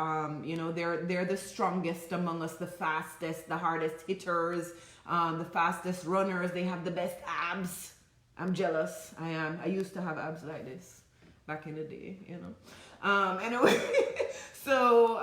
they're the strongest among us, the fastest, the hardest hitters, the fastest runners. They have the best abs. I'm jealous. I am. I used to have abs like this back in the day, Anyway, so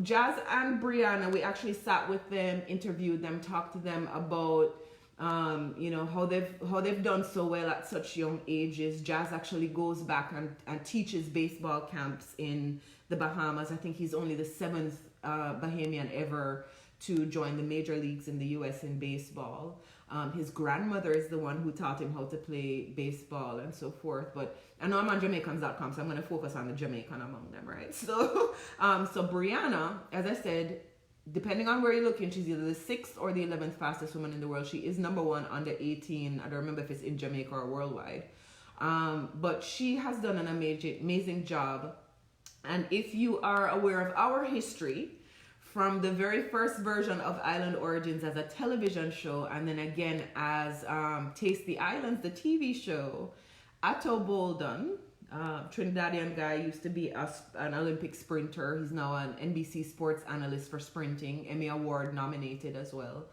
Jazz and Braina, we actually sat with them, interviewed them, talked to them about how they've done so well at such young ages. Jazz actually goes back and teaches baseball camps in the Bahamas. I think he's only the 7th Bahamian ever to join the major leagues in the US in baseball. His grandmother is the one who taught him how to play baseball and so forth. But I know I'm on Jamaicans.com, so I'm going to focus on the Jamaican among them, right? So Braina, as I said, depending on where you're looking, she's either the 6th or the 11th fastest woman in the world. She is number 1 under 18. I don't remember if it's in Jamaica or worldwide. But she has done an amazing job. And if you are aware of our history, from the very first version of Island Origins as a television show, and then again as Taste the Islands, the TV show, Atto Bolden, Trinidadian guy, used to be an Olympic sprinter. He's now an NBC sports analyst for sprinting, Emmy Award nominated as well.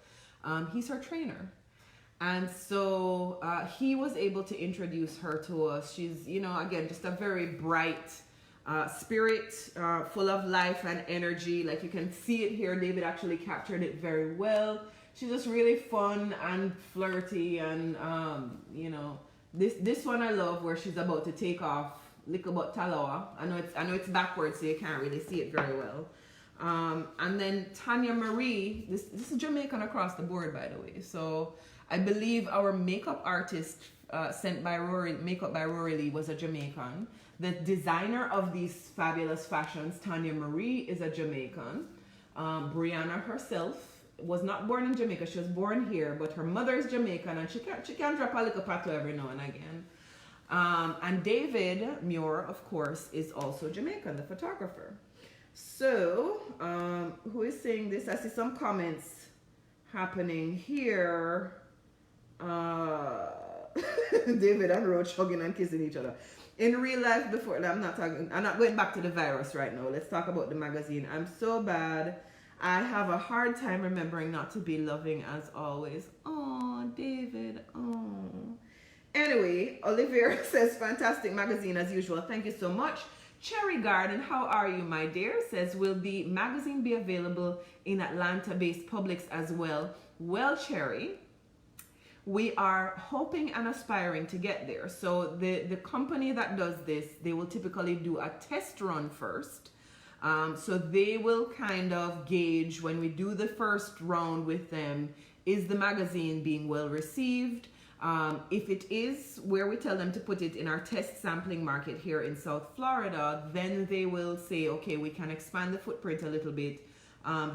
He's her trainer. And so he was able to introduce her to us. She's, again, just a very bright spirit, full of life and energy. Like you can see it here. David actually captured it very well. She's just really fun and flirty, and this one I love, where she's about to take off Lickabut Talawa. I know it's backwards, so you can't really see it very well. And then Tanya Marie, this is Jamaican across the board, by the way. So I believe our makeup artist sent by Makeup by Rory Lee was a Jamaican. The designer of these fabulous fashions, Tanya Marie, is a Jamaican. Braina herself was not born in Jamaica. She was born here, but her mother is Jamaican, and she can drop a little pato every now and again. And David Muir, of course, is also Jamaican, the photographer. So, who is saying this? I see some comments happening here. David and Roach hugging and kissing each other. In real life, before, I'm not going back to the virus right now. Let's talk about the magazine. I'm so bad. I have a hard time remembering not to be loving as always. Oh, David. Oh. Anyway, Olivia says, fantastic magazine as usual. Thank you so much. Cherry Garden, how are you, my dear? Says, will the magazine be available in Atlanta-based Publix as well? Well, Cherry, we are hoping and aspiring to get there. So the company that does this, they will typically do a test run first. So they will kind of gauge, when we do the first round with them, is the magazine being well received? If it is, where we tell them to put it in our test sampling market here in South Florida, then they will say, okay, we can expand the footprint a little bit.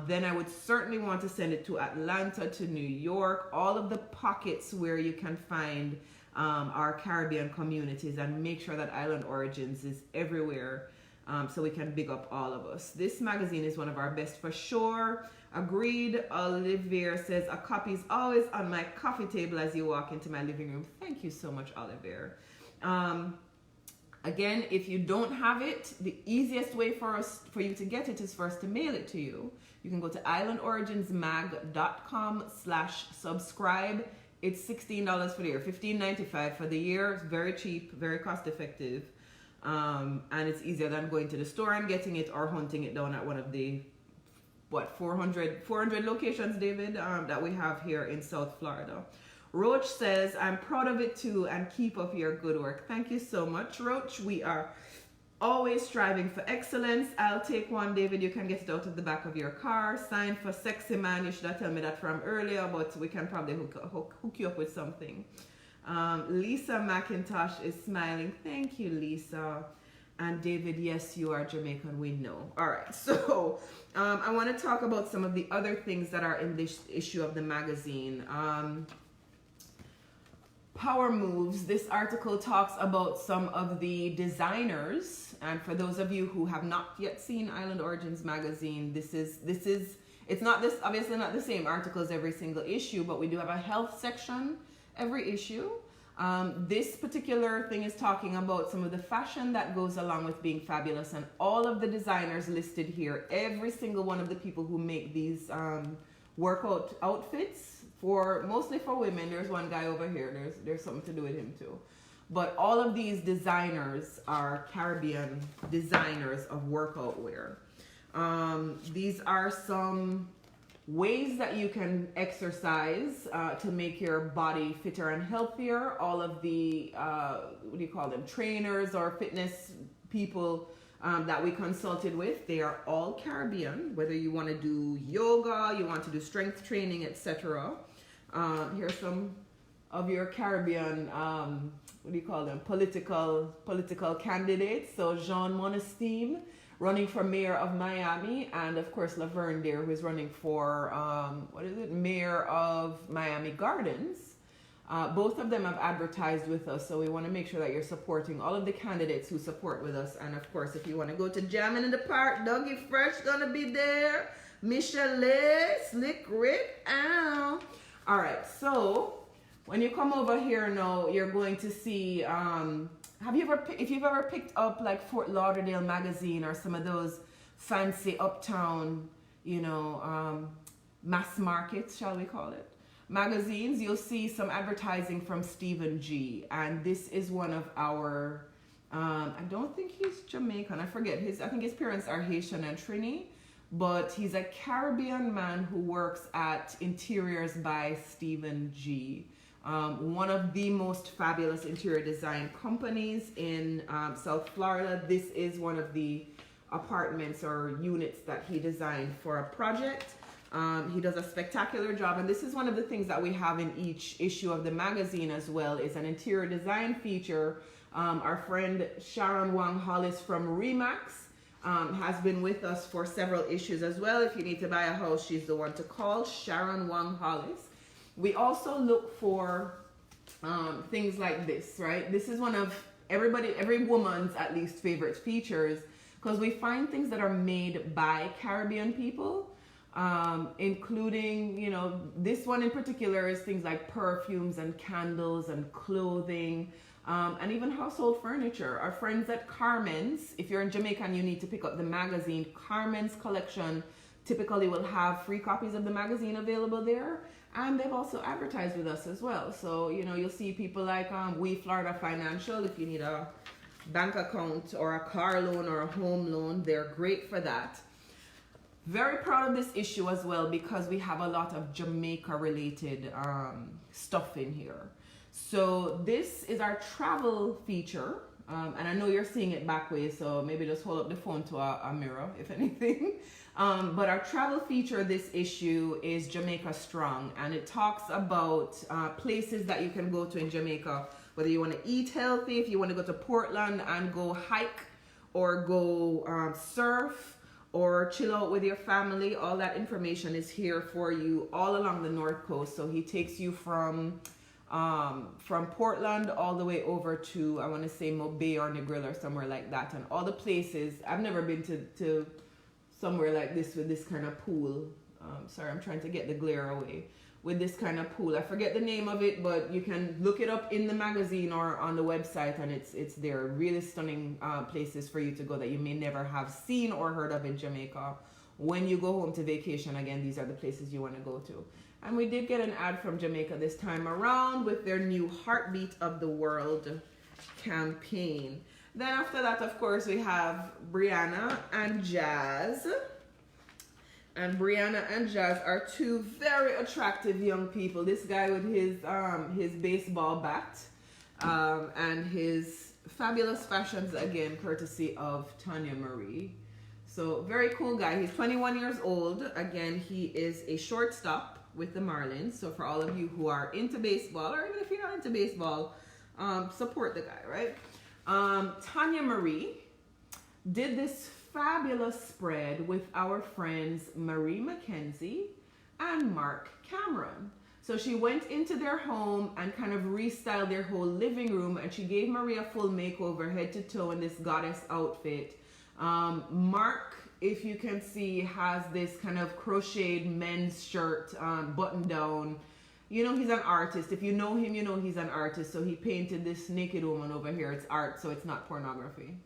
Then I would certainly want to send it to Atlanta, to New York, all of the pockets where you can find our Caribbean communities, and make sure that Island Origins is everywhere, so we can big up all of us. This magazine is one of our best for sure. Agreed. Olivier says, a copy is always on my coffee table as you walk into my living room. Thank you so much, Olivier. Again, if you don't have it, the easiest way for you to get it is for us to mail it to you. You can go to islandoriginsmag.com/subscribe. It's $16 for the year, $15.95 for the year. It's very cheap, very cost effective. And it's easier than going to the store and getting it, or hunting it down at one of the 400 locations, David, that we have here in South Florida. Roach says, I'm proud of it too, and keep up your good work. Thank you so much, Roach. We are always striving for excellence. I'll take one, David. You can get it out of the back of your car. Sign for Sexy Man. You should have told me that from earlier, but we can probably hook you up with something. Lisa McIntosh is smiling. Thank you, Lisa. And David, yes, you are Jamaican. We know. All right. So I want to talk about some of the other things that are in this issue of the magazine. Power Moves. This article talks about some of the designers, and for those of you who have not yet seen Island Origins magazine, it's not this, obviously not the same articles every single issue, but we do have a health section every issue. This particular thing is talking about some of the fashion that goes along with being fabulous, and all of the designers listed here, every single one of the people who make these workout outfits, mostly for women. There's one guy over here, there's something to do with him too. But all of these designers are Caribbean designers of workout wear. These are some ways that you can exercise to make your body fitter and healthier. All of the, what do you call them, trainers or fitness people that we consulted with, they are all Caribbean, whether you want to do yoga, you want to do strength training, etc. Here's some of your Caribbean, what do you call them, political candidates. So Jean Monestime, running for mayor of Miami, and of course Laverne there, who is running for, mayor of Miami Gardens. Both of them have advertised with us, so we want to make sure that you're supporting all of the candidates who support with us. And of course, if you want to go to Jamming in the Park, Dougie Fresh gonna be there, Michelle, Slick Rick, ow. All right, so when you come over here now, you're going to see, if you've ever picked up like Fort Lauderdale magazine or some of those fancy uptown, mass markets, shall we call it, magazines, you'll see some advertising from Stephen G. And this is one of our, I don't think he's Jamaican, I think his parents are Haitian and Trini, but he's a Caribbean man who works at Interiors by Stephen G. One of the most fabulous interior design companies in South Florida. This is one of the apartments or units that he designed for a project. He does a spectacular job, and this is one of the things that we have in each issue of the magazine as well, is an interior design feature. Our friend Sharon Wang Hollis from Remax has been with us for several issues as well. If you need to buy a house, she's the one to call, Sharon Wang Hollis. We also look for things like this, right? This is one of every woman's at least favorite features, because we find things that are made by Caribbean people, including, this one in particular is things like perfumes and candles and clothing, and even household furniture. Our friends at Carmen's, if you're in Jamaica and you need to pick up the magazine, Carmen's collection typically will have free copies of the magazine available there. And they've also advertised with us as well. So, you'll see people like We Florida Financial, if you need a bank account or a car loan or a home loan, they're great for that. Very proud of this issue as well, because we have a lot of Jamaica related stuff in here. So this is our travel feature. And I know you're seeing it back way, so maybe just hold up the phone to a mirror, if anything. But our travel feature this issue is Jamaica Strong, and it talks about places that you can go to in Jamaica, whether you want to eat healthy, if you want to go to Portland and go hike or go surf or chill out with your family. All that information is here for you all along the North Coast. So he takes you from Portland all the way over to, I want to say, Mobay or Negril or somewhere like that, and all the places. I've never been to somewhere like this with this kind of pool. Sorry, I'm trying to get the glare away. With this kind of pool, I forget the name of it, but you can look it up in the magazine or on the website, and it's there. Really stunning places for you to go that you may never have seen or heard of in Jamaica. When you go home to vacation again, these are the places you want to go to. And we did get an ad from Jamaica this time around with their new Heartbeat of the World campaign. Then after that, of course, we have Brianna and Jazz. And Brianna and Jazz are two very attractive young people. This guy with his baseball bat and his fabulous fashions, again, courtesy of Tanya Marie. So very cool guy. He's 21 years old. Again, he is a shortstop with the Marlins. So for all of you who are into baseball, or even if you're not into baseball, support the guy, right? Tanya Marie did this fabulous spread with our friends Marie McKenzie and Mark Cameron. So she went into their home and kind of restyled their whole living room, and she gave Marie a full makeover, head to toe, in this goddess outfit. Mark, if you can see, has this kind of crocheted men's shirt, button down. You know, he's an artist. If you know him, you know he's an artist. So he painted this naked woman over here. It's art, so it's not pornography.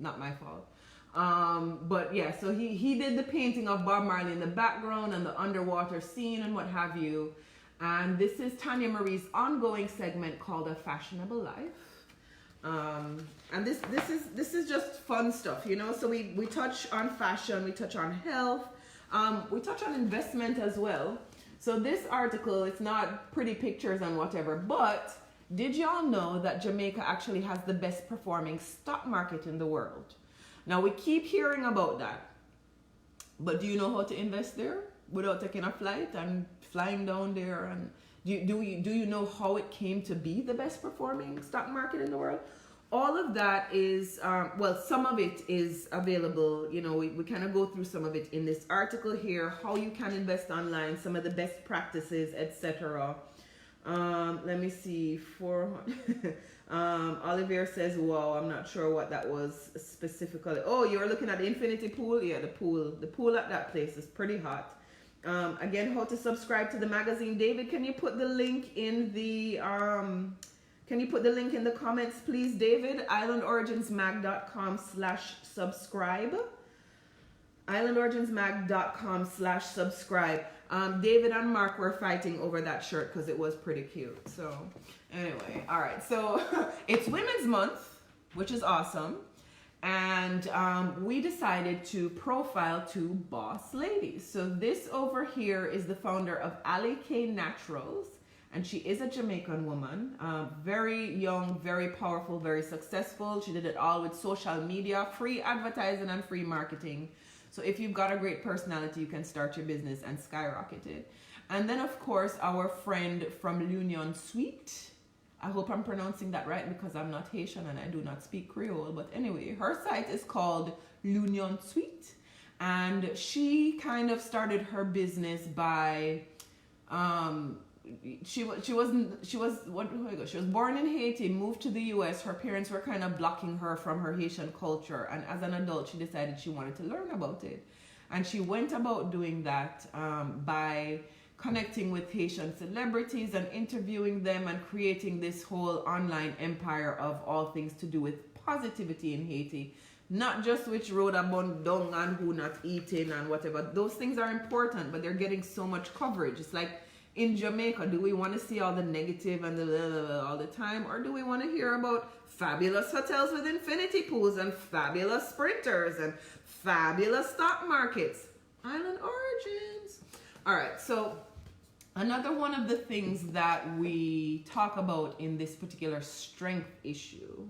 Not my fault. But yeah, so he did the painting of Bob Marley in the background and the underwater scene and what have you. And this is Tanya Marie's ongoing segment called A Fashionable Life. And this is just fun stuff, you know. So we touch on fashion, we touch on health, we touch on investment as well. So this article, it's not pretty pictures and whatever, but did y'all know that Jamaica actually has the best performing stock market in the world? Now we keep hearing about that, but do you know how to invest there without taking a flight and flying down there? And do you know how it came to be the best performing stock market in the world? All of that is, well, some of it is available. You know, we kind of go through some of it in this article here, how you can invest online, some of the best practices, etc. Let me see. Olivier says, wow, I'm not sure what that was specifically. Oh, you're looking at the infinity pool? Yeah, the pool at that place is pretty hot. Again, how to subscribe to the magazine. David, can you put the link in the comments, please, David? islandoriginsmag.com/subscribe. islandoriginsmag.com/subscribe. David and Mark were fighting over that shirt because it was pretty cute. So anyway, all right. So it's Women's Month, which is awesome. And we decided to profile two boss ladies. So this over here is the founder of Ali K Naturals. And she is a Jamaican woman, very young, very powerful, very successful. She did it all with social media, free advertising and free marketing. So if you've got a great personality, you can start your business and skyrocket it. And then, of course, our friend from L'Union Suite. I hope I'm pronouncing that right because I'm not Haitian and I do not speak Creole. But anyway, her site is called L'Union Suite. And she kind of started her business by... She was born in Haiti, moved to the US. Her parents were kind of blocking her from her Haitian culture, and as an adult she decided she wanted to learn about it, and she went about doing that by connecting with Haitian celebrities and interviewing them and creating this whole online empire of all things to do with positivity in Haiti. Not just which road about dung and who not eating and whatever. Those things are important, but they're getting so much coverage. It's like in Jamaica, do we want to see all the negative and the blah, blah, blah all the time? Or do we want to hear about fabulous hotels with infinity pools and fabulous sprinters and fabulous stock markets? Island origins. All right, so another one of the things that we talk about in this particular strength issue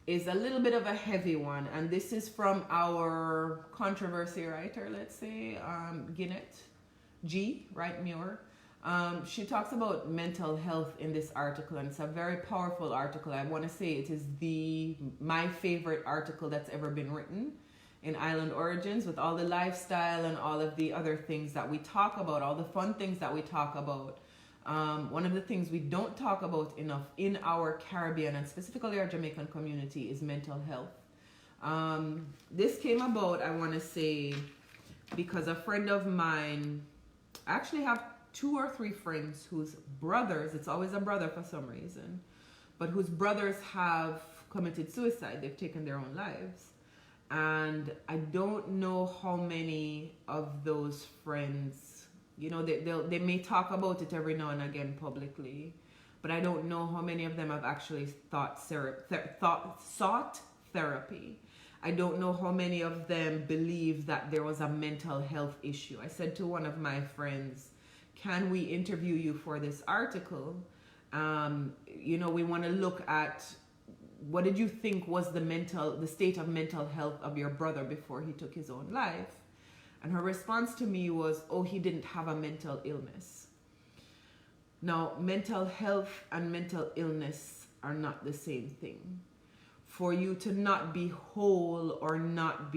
is a little bit of a heavy one. And this is from our controversy writer, let's say, G. Wright Muir. She talks about mental health in this article, and it's a very powerful article. I want to say it is my favorite article that's ever been written in Island Origins, with all the lifestyle and all of the other things that we talk about, all the fun things that we talk about. One of the things we don't talk about enough in our Caribbean and specifically our Jamaican community is mental health. This came about, I want to say, because a friend of mine, I actually have 2 or 3 friends whose brothers, it's always a brother for some reason, but whose brothers have committed suicide. They've taken their own lives. And I don't know how many of those friends, you know, they may talk about it every now and again publicly, but I don't know how many of them have actually sought therapy. I don't know how many of them believe that there was a mental health issue. I said to one of my friends, can we interview you for this article? You know, we want to look at what did you think was the state of mental health of your brother before he took his own life? And her response to me was, oh, he didn't have a mental illness. Now, mental health and mental illness are not the same thing. For you to not be whole or not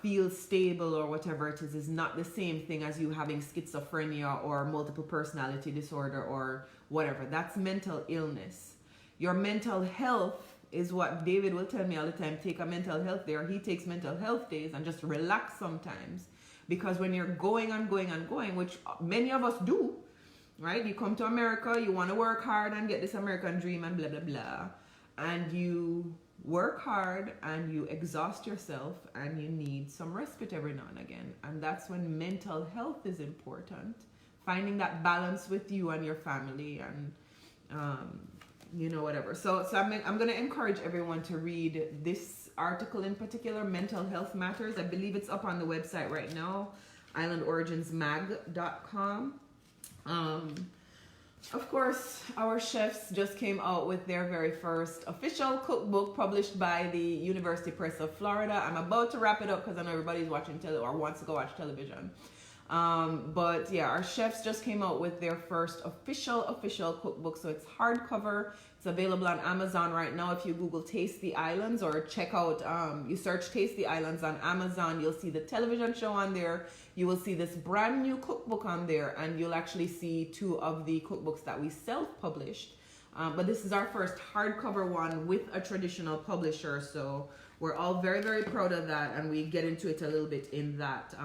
feel stable or whatever it is not the same thing as you having schizophrenia or multiple personality disorder or whatever. That's mental illness. Your mental health is what David will tell me all the time. Take a mental health day, or he takes mental health days, and just relax sometimes. Because when you're going and going and going, which many of us do, right? You come to America, you want to work hard and get this American dream and blah, blah, blah. And you work hard and you exhaust yourself and you need some respite every now and again. And that's when mental health is important. Finding that balance with you and your family and, you know, whatever. So I'm going to encourage everyone to read this article in particular, Mental Health Matters. I believe it's up on the website right now, islandorigins.mag.com. Of course, our chefs just came out with their very first official cookbook published by the University Press of Florida. I'm about to wrap it up because I know everybody's watching or wants to go watch television. But yeah, our chefs just came out with their first official cookbook. So it's hardcover. It's available on Amazon right now. If you Google Taste the Islands or check out, you search Taste the Islands on Amazon, you'll see the television show on there. You will see this brand new cookbook on there, and you'll actually see 2 of the cookbooks that we self-published. But this is our first hardcover one with a traditional publisher. So we're all very, very proud of that, and we get into it a little bit in that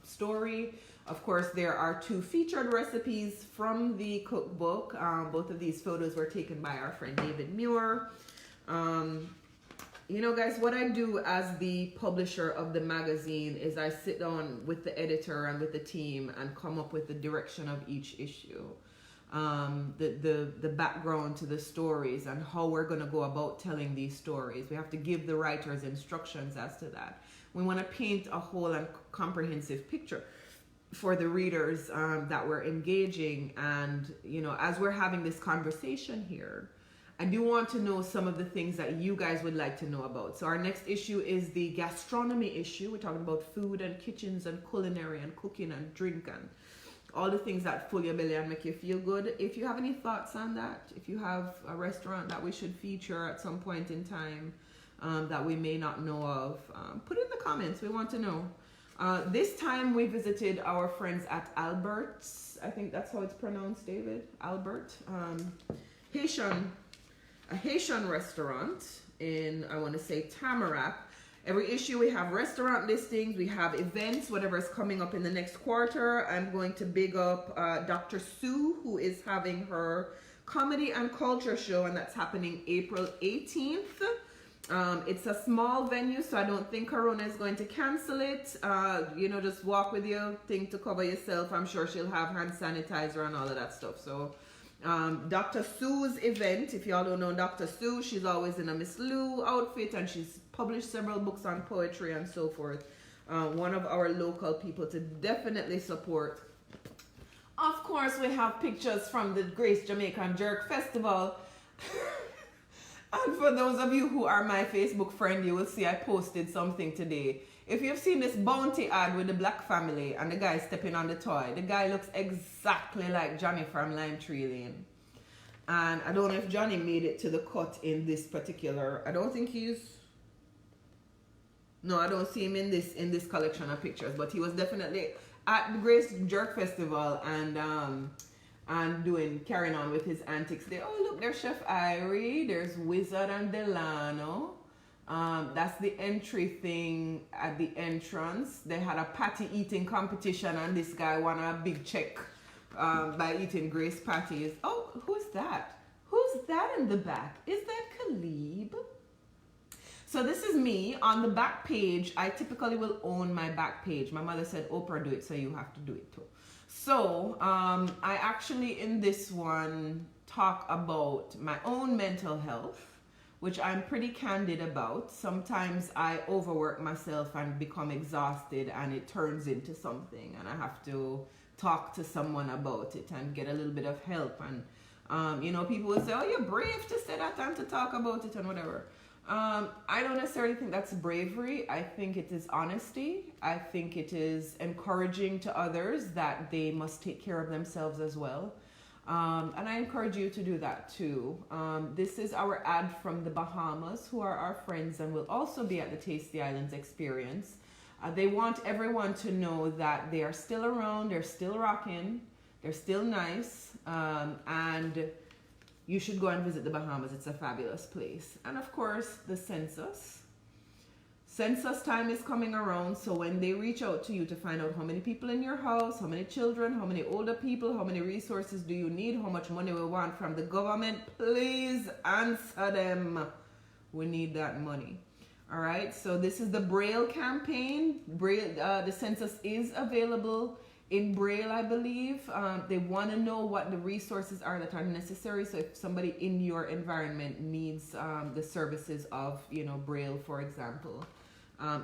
story. Of course, there are 2 featured recipes from the cookbook. Both of these photos were taken by our friend David Muir. You know, guys, what I do as the publisher of the magazine is I sit down with the editor and with the team and come up with the direction of each issue. The background to the stories and how we're going to go about telling these stories. We have to give the writers instructions as to that. We want to paint a whole and comprehensive picture for the readers that we're engaging. And, you know, as we're having this conversation here, I do want to know some of the things that you guys would like to know about. So our next issue is the gastronomy issue. We're talking about food and kitchens and culinary and cooking and drink and all the things that fill your belly and make you feel good. If you have any thoughts on that, if you have a restaurant that we should feature at some point in time that we may not know of, put it in the comments. We want to know. This time we visited our friends at Albert's. I think that's how it's pronounced, David. Albert. A Haitian restaurant in, I want to say, Tamarack. Every issue we have restaurant listings, we have events, whatever is coming up in the next quarter. I'm going to big up Dr. Sue, who is having her comedy and culture show, and that's happening April 18th. It's a small venue, so I don't think Corona is going to cancel it. You know, just walk with your thing to cover yourself. I'm sure she'll have hand sanitizer and all of that stuff. So Dr. Sue's event, if y'all don't know Dr. Sue, she's always in a Miss Lou outfit, and she's published several books on poetry and so forth. One of our local people to definitely support. Of course, we have pictures from the Grace Jamaican Jerk Festival. And for those of you who are my Facebook friend, you will see I posted something today. If you've seen this bounty ad with the black family and the guy stepping on the toy, the guy looks exactly like Johnny from Lime Tree Lane. And I don't know if Johnny made it to the cut in this particular, I don't think no, I don't see him in this collection of pictures, but he was definitely at the Grace Jerk Festival and carrying on with his antics there. Oh, look, there's Chef Irie, there's Wizard and Delano. That's the entry thing at the entrance. They had a patty eating competition, and this guy won a big check by eating Grace patties. Oh, who's that? Who's that in the back? Is that Calibe? So this is me on the back page. I typically will own my back page. My mother said, Oprah, do it, so you have to do it too. So I actually in this one talk about my own mental health, which I'm pretty candid about. Sometimes I overwork myself and become exhausted, and it turns into something, and I have to talk to someone about it and get a little bit of help. And you know, people will say, oh, you're brave to say that and to talk about it and whatever. I don't necessarily think that's bravery. I think it is honesty. I think it is encouraging to others that they must take care of themselves as well. And I encourage you to do that too. This is our ad from the Bahamas, who are our friends and will also be at the Taste the Islands experience. They want everyone to know that they are still around, they're still rocking, they're still nice, and you should go and visit the Bahamas. It's a fabulous place. And of course, the census. Census time is coming around, so when they reach out to you to find out how many people in your house, how many children, how many older people, how many resources do you need, how much money we want from the government, please answer them. We need that money. All right, so this is the Braille campaign. Braille, the census is available in Braille, I believe. They want to know what the resources are that are necessary. So if somebody in your environment needs the services of, you know, Braille, for example,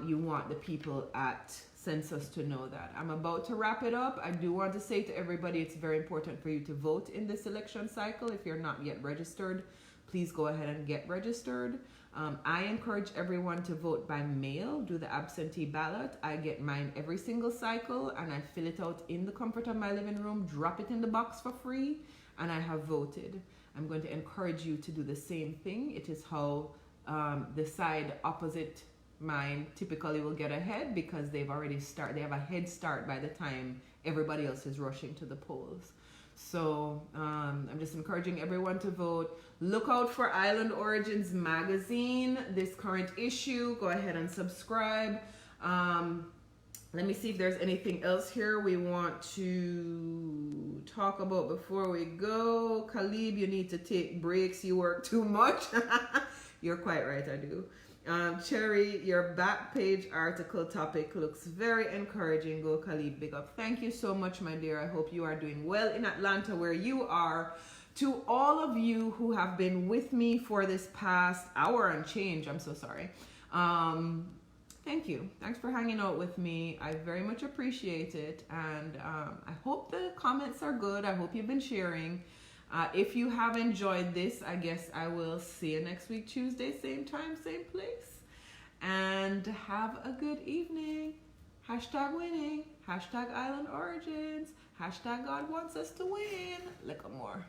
you want the people at census to know that. I'm about to wrap it up. I do want to say to everybody, it's very important for you to vote in this election cycle. If you're not yet registered, please go ahead and get registered. I encourage everyone to vote by mail, do the absentee ballot. I get mine every single cycle and I fill it out in the comfort of my living room, drop it in the box for free, and I have voted. I'm going to encourage you to do the same thing. It is how the side opposite mine typically will get ahead, because they have a head start by the time everybody else is rushing to the polls. So I'm just encouraging everyone to vote. Look out for Island Origins magazine, this current issue. Go ahead and subscribe. Let me see if there's anything else here we want to talk about before we go. Calibe, you need to take breaks. You work too much. You're quite right, I do. Cherry, your back page article topic looks very encouraging. Go Calibe, big up. Thank you so much, my dear. I hope you are doing well in Atlanta, where you are. To all of you who have been with me for this past hour and change, I'm so sorry. Thank you. Thanks for hanging out with me. I very much appreciate it. And I hope the comments are good. I hope you've been sharing. If you have enjoyed this, I guess I will see you next week, Tuesday, same time, same place. And have a good evening. #winning. #Island Origins. #God wants us to win. Look more.